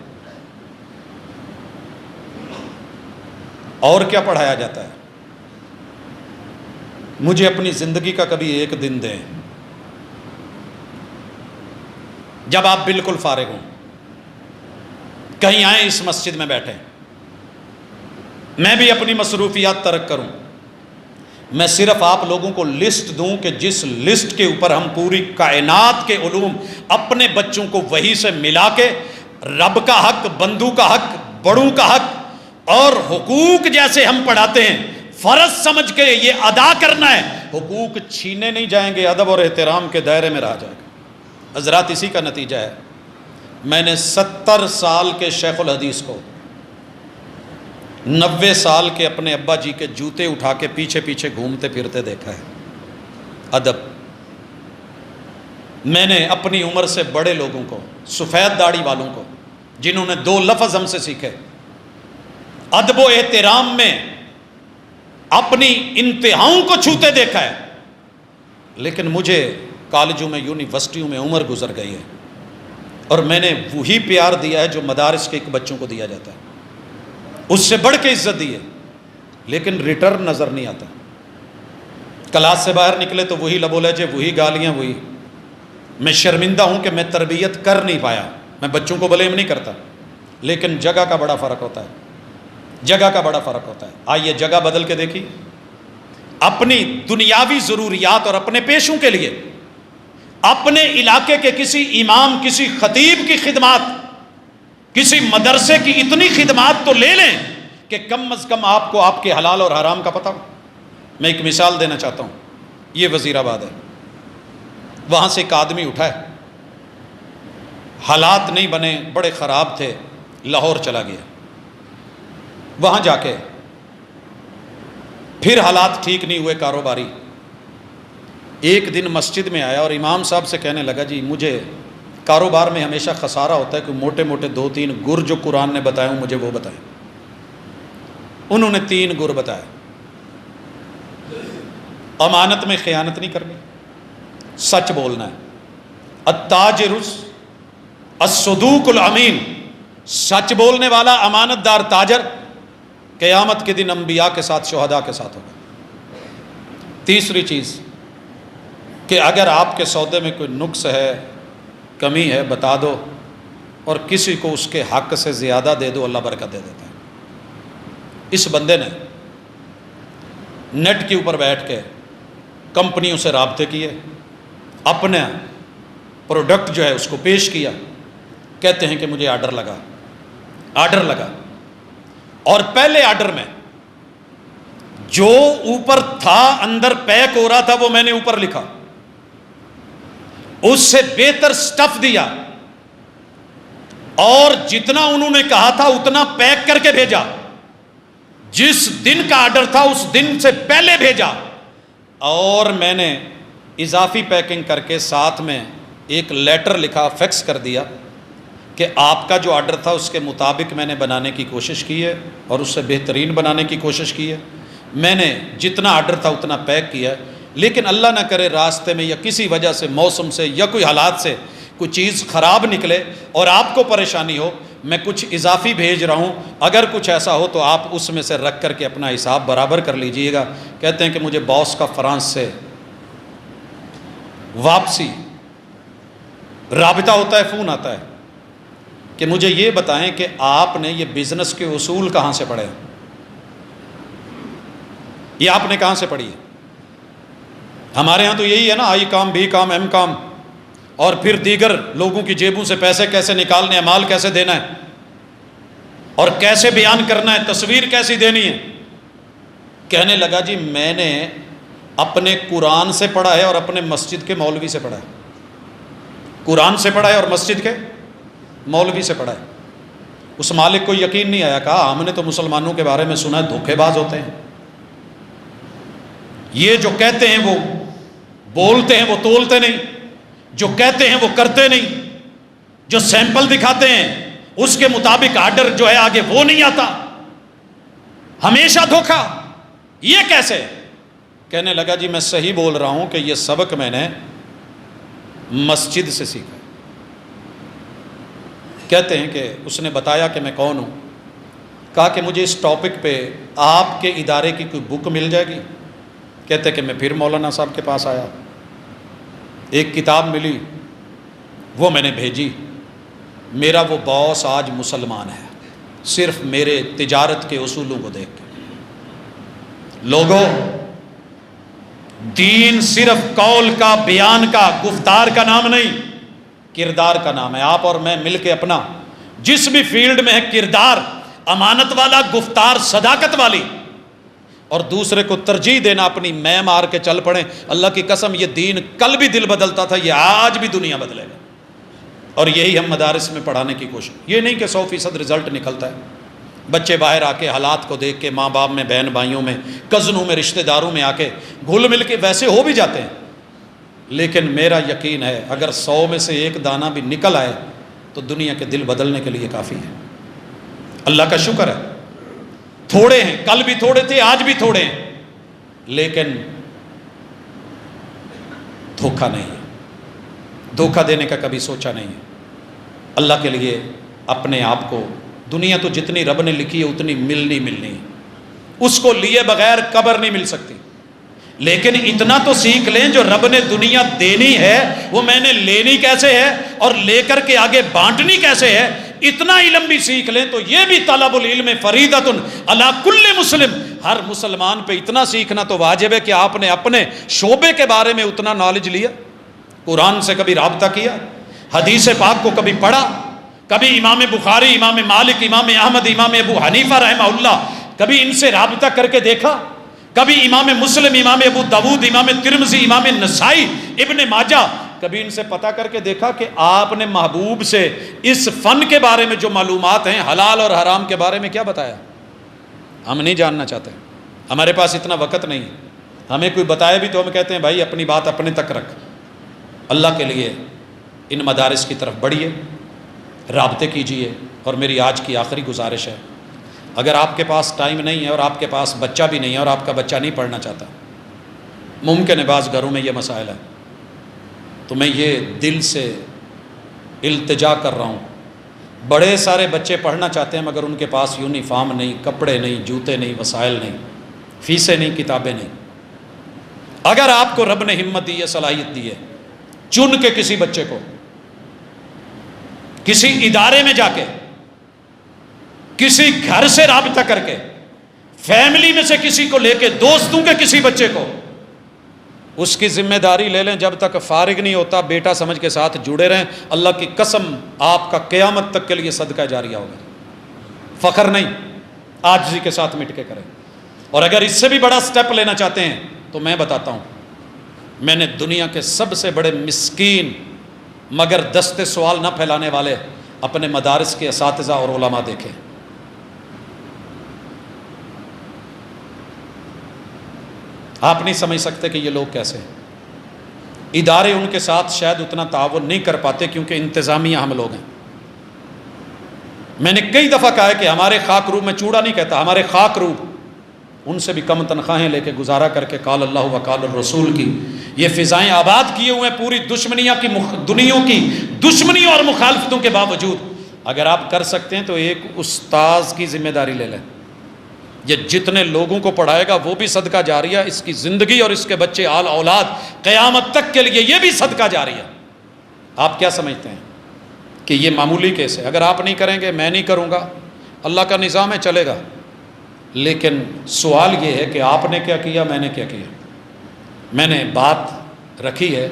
اور کیا پڑھایا جاتا ہے؟ مجھے اپنی زندگی کا کبھی ایک دن دیں جب آپ بالکل فارغ ہوں، کہیں آئیں اس مسجد میں بیٹھیں، میں بھی اپنی مصروفیات ترک کروں، میں صرف آپ لوگوں کو لسٹ دوں کہ جس لسٹ کے اوپر ہم پوری کائنات کے علوم اپنے بچوں کو وحی سے ملا کے رب کا حق، بندوں کا حق، بڑوں کا حق اور حقوق جیسے ہم پڑھاتے ہیں، فرض سمجھ کے یہ ادا کرنا ہے، حقوق چھینے نہیں جائیں گے، ادب اور احترام کے دائرے میں رہ جائے گا۔ حضرات اسی کا نتیجہ ہے، میں نے 70 سال کے شیخ الحدیث کو 90 سال کے اپنے ابا جی کے جوتے اٹھا کے پیچھے پیچھے گھومتے پھرتے دیکھا ہے۔ ادب، میں نے اپنی عمر سے بڑے لوگوں کو، سفید داڑھی والوں کو، جنہوں نے 2 لفظ ہم سے سیکھے، ادب و احترام میں اپنی انتہاؤں کو چھوتے دیکھا ہے، لیکن مجھے کالجوں میں، یونیورسٹیوں میں عمر گزر گئی ہے، اور میں نے وہی پیار دیا ہے جو مدارس کے ایک بچوں کو دیا جاتا ہے، اس سے بڑھ کے عزت دی ہے، لیکن ریٹرن نظر نہیں آتا۔ کلاس سے باہر نکلے تو وہی لب و لہجے، وہی گالیاں، وہی۔ میں شرمندہ ہوں کہ میں تربیت کر نہیں پایا، میں بچوں کو بلیم نہیں کرتا، لیکن جگہ کا بڑا فرق ہوتا ہے، جگہ کا بڑا فرق ہوتا ہے۔ آئیے جگہ بدل کے دیکھیے، اپنی دنیاوی ضروریات اور اپنے پیشوں کے لیے اپنے علاقے کے کسی امام، کسی خطیب کی خدمات، کسی مدرسے کی اتنی خدمات تو لے لیں کہ کم از کم آپ کو آپ کے حلال اور حرام کا پتہ ہو۔ میں ایک مثال دینا چاہتا ہوں، یہ وزیر آباد ہے، وہاں سے ایک آدمی اٹھا ہے، حالات نہیں بنے، بڑے خراب تھے، لاہور چلا گیا، وہاں جا کے پھر حالات ٹھیک نہیں ہوئے کاروباری، ایک دن مسجد میں آیا اور امام صاحب سے کہنے لگا جی مجھے کاروبار میں ہمیشہ خسارہ ہوتا ہے کہ موٹے موٹے 2-3 گر جو قرآن نے بتائے ہوں مجھے وہ بتائیں۔ انہوں نے 3 گر بتائے۔ امانت میں خیانت نہیں کرنی، سچ بولنا ہے، التاجر الصدوق الامین، سچ بولنے والا امانت دار تاجر قیامت کے دن انبیاء کے ساتھ شہداء کے ساتھ ہوگا۔ تیسری چیز کہ اگر آپ کے سودے میں کوئی نقص ہے، کمی ہے، بتا دو، اور کسی کو اس کے حق سے زیادہ دے دو، اللہ برکت دے دیتا ہے۔ اس بندے نے نیٹ کے اوپر بیٹھ کے کمپنیوں سے رابطے کیے، اپنا پروڈکٹ جو ہے اس کو پیش کیا، کہتے ہیں کہ مجھے آرڈر لگا، اور پہلے آرڈر میں جو اوپر تھا اندر پیک ہو رہا تھا وہ میں نے اوپر لکھا، اس سے بہتر سٹف دیا، اور جتنا انہوں نے کہا تھا اتنا پیک کر کے بھیجا، جس دن کا آرڈر تھا اس دن سے پہلے بھیجا، اور میں نے اضافی پیکنگ کر کے ساتھ میں ایک لیٹر لکھا، فیکس کر دیا کہ آپ کا جو آرڈر تھا اس کے مطابق میں نے بنانے کی کوشش کی ہے اور اس سے بہترین بنانے کی کوشش کی ہے، میں نے جتنا آرڈر تھا اتنا پیک کیا ہے، لیکن اللہ نہ کرے راستے میں یا کسی وجہ سے، موسم سے یا کوئی حالات سے کوئی چیز خراب نکلے اور آپ کو پریشانی ہو، میں کچھ اضافی بھیج رہا ہوں، اگر کچھ ایسا ہو تو آپ اس میں سے رکھ کر کے اپنا حساب برابر کر لیجئے گا۔ کہتے ہیں کہ مجھے باس کا فرانس سے واپسی رابطہ ہوتا ہے، فون آتا ہے کہ مجھے یہ بتائیں کہ آپ نے یہ بزنس کے اصول کہاں سے پڑھے، یہ آپ نے کہاں سے پڑھی ہے؟ ہمارے ہاں تو یہی ہے نا، آئی کام، بی کام، ایم کام، اور پھر دیگر لوگوں کی جیبوں سے پیسے کیسے نکالنے ہیں، مال کیسے دینا ہے، اور کیسے بیان کرنا ہے، تصویر کیسی دینی ہے۔ کہنے لگا جی میں نے اپنے قرآن سے پڑھا ہے اور اپنے مسجد کے مولوی سے پڑھا ہے، قرآن سے پڑھا ہے اور مسجد کے مولوی سے پڑھا ہے۔ اس مالک کو یقین نہیں آیا، کہا ہم نے تو مسلمانوں کے بارے میں سنا ہے دھوکے باز ہوتے ہیں، یہ جو کہتے ہیں وہ بولتے ہیں، وہ تولتے نہیں، جو کہتے ہیں وہ کرتے نہیں، جو سیمپل دکھاتے ہیں اس کے مطابق آرڈر جو ہے آگے وہ نہیں آتا، ہمیشہ دھوکا، یہ کیسے؟ کہنے لگا جی میں صحیح بول رہا ہوں کہ یہ سبق میں نے مسجد سے سیکھا۔ کہتے ہیں کہ اس نے بتایا کہ میں کون ہوں، کہا کہ مجھے اس ٹاپک پہ آپ کے ادارے کی کوئی بک مل جائے گی؟ کہتے کہ میں پھر مولانا صاحب کے پاس آیا، ایک کتاب ملی، وہ میں نے بھیجی، میرا وہ باس آج مسلمان ہے صرف میرے تجارت کے اصولوں کو دیکھ کے۔ لوگوں، دین صرف قول کا، بیان کا، گفتار کا نام نہیں، کردار کا نام ہے۔ آپ اور میں مل کے اپنا جس بھی فیلڈ میں ہے کردار، امانت والا، گفتار صداقت والی، اور دوسرے کو ترجیح دینا، اپنی میں مار کے چل پڑیں، اللہ کی قسم یہ دین کل بھی دل بدلتا تھا، یہ آج بھی دنیا بدلے گا۔ اور یہی ہم مدارس میں پڑھانے کی کوشش، یہ نہیں کہ 100% رزلٹ نکلتا ہے، بچے باہر آ کے حالات کو دیکھ کے، ماں باپ میں، بہن بھائیوں میں، کزنوں میں، رشتہ داروں میں آ کے گھل مل کے ویسے ہو بھی جاتے ہیں، لیکن میرا یقین ہے اگر 100 میں سے ایک دانہ بھی نکل آئے تو دنیا کے دل بدلنے کے لیے کافی ہے۔ اللہ کا شکر ہے تھوڑے ہیں، کل بھی تھوڑے تھے، آج بھی تھوڑے ہیں، لیکن دھوکہ نہیں ہے، دھوکہ دینے کا کبھی سوچا نہیں ہے۔ اللہ کے لیے اپنے آپ کو، دنیا تو جتنی رب نے لکھی ہے اتنی ملنی ہے، اس کو لیے بغیر قبر نہیں مل سکتی، لیکن اتنا تو سیکھ لیں جو رب نے دنیا دینی ہے وہ میں نے لینی کیسے ہے اور لے کر کے آگے بانٹنی کیسے ہے، اتنا علم بھی سیکھ لیں تو یہ بھی طلب العلم فریضۃ علی کل مسلم، ہر مسلمان پہ اتنا سیکھنا تو واجب ہے کہ آپ نے اپنے شعبے کے بارے میں اتنا نالج لیا، قرآن سے کبھی رابطہ کیا، حدیث پاک کو کبھی پڑھا، کبھی امام بخاری، امام مالک، امام احمد، امام ابو حنیفہ رحمہ اللہ، کبھی ان سے رابطہ کر کے دیکھا، کبھی امام مسلم، امام ابو داود، امام ترمذی، امام نسائی، ابن ماجہ، کبھی ان سے پتہ کر کے دیکھا کہ آپ نے محبوب سے اس فن کے بارے میں جو معلومات ہیں، حلال اور حرام کے بارے میں کیا بتایا؟ ہم نہیں جاننا چاہتے، ہمارے پاس اتنا وقت نہیں، ہمیں کوئی بتائے بھی تو ہم کہتے ہیں بھائی اپنی بات اپنے تک رکھ۔ اللہ کے لیے ان مدارس کی طرف بڑھیے، رابطے کیجئے، اور میری آج کی آخری گزارش ہے، اگر آپ کے پاس ٹائم نہیں ہے اور آپ کے پاس بچہ بھی نہیں ہے اور آپ کا بچہ نہیں پڑھنا چاہتا، ممکن ہے بعض گھروں میں یہ مسائل ہے، تو میں یہ دل سے التجا کر رہا ہوں بڑے سارے بچے پڑھنا چاہتے ہیں مگر ان کے پاس یونیفارم نہیں، کپڑے نہیں، جوتے نہیں، وسائل نہیں، فیسیں نہیں، کتابیں نہیں۔ اگر آپ کو رب نے ہمت دی ہے، صلاحیت دی ہے، چن کے کسی بچے کو کسی ادارے میں جا کے، کسی گھر سے رابطہ کر کے، فیملی میں سے کسی کو لے کے، دوستوں کے کسی بچے کو، اس کی ذمہ داری لے لیں۔ جب تک فارغ نہیں ہوتا بیٹا سمجھ کے ساتھ جڑے رہیں، اللہ کی قسم آپ کا قیامت تک کے لیے صدقہ جاریہ ہوگا۔ فخر نہیں، عاجزی کے ساتھ مٹ کے کریں۔ اور اگر اس سے بھی بڑا سٹیپ لینا چاہتے ہیں تو میں بتاتا ہوں، میں نے دنیا کے سب سے بڑے مسکین مگر دست سوال نہ پھیلانے والے اپنے مدارس کے اساتذہ اور علماء دیکھے۔ آپ نہیں سمجھ سکتے کہ یہ لوگ کیسے ہیں۔ ادارے ان کے ساتھ شاید اتنا تعاون نہیں کر پاتے کیونکہ انتظامیہ ہم لوگ ہیں۔ میں نے کئی دفعہ کہا ہے کہ ہمارے خاک روح، میں چوڑا نہیں کہتا، ہمارے خاک روح ان سے بھی کم تنخواہیں لے کے گزارا کر کے قال اللہ و قال الرسول کی یہ فضائیں آباد کیے ہوئے ہیں، پوری دشمنیوں کی دشمنیوں اور مخالفتوں کے باوجود۔ اگر آپ کر سکتے ہیں تو ایک استاذ کی ذمہ داری لے لیں، یہ جتنے لوگوں کو پڑھائے گا وہ بھی صدقہ جاریہ، اس کی زندگی اور اس کے بچے آل اولاد قیامت تک کے لیے یہ بھی صدقہ جاریہ۔ آپ کیا سمجھتے ہیں کہ یہ معمولی کیس ہے؟ اگر آپ نہیں کریں گے، میں نہیں کروں گا، اللہ کا نظام ہے، چلے گا۔ لیکن سوال یہ ہے کہ آپ نے کیا کیا، میں نے کیا کیا؟ میں نے بات رکھی ہے،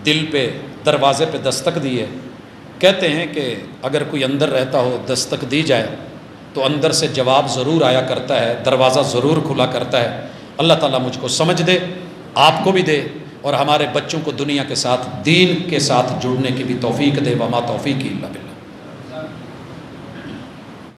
دل پہ، دروازے پہ دستک دی ہے۔ کہتے ہیں کہ اگر کوئی اندر رہتا ہو، دستک دی جائے تو اندر سے جواب ضرور آیا کرتا ہے، دروازہ ضرور کھلا کرتا ہے۔ اللہ تعالیٰ مجھ کو سمجھ دے، آپ کو بھی دے، اور ہمارے بچوں کو دنیا کے ساتھ، دین کے ساتھ جڑنے کی بھی توفیق دے۔ وما توفیقی الا باللہ۔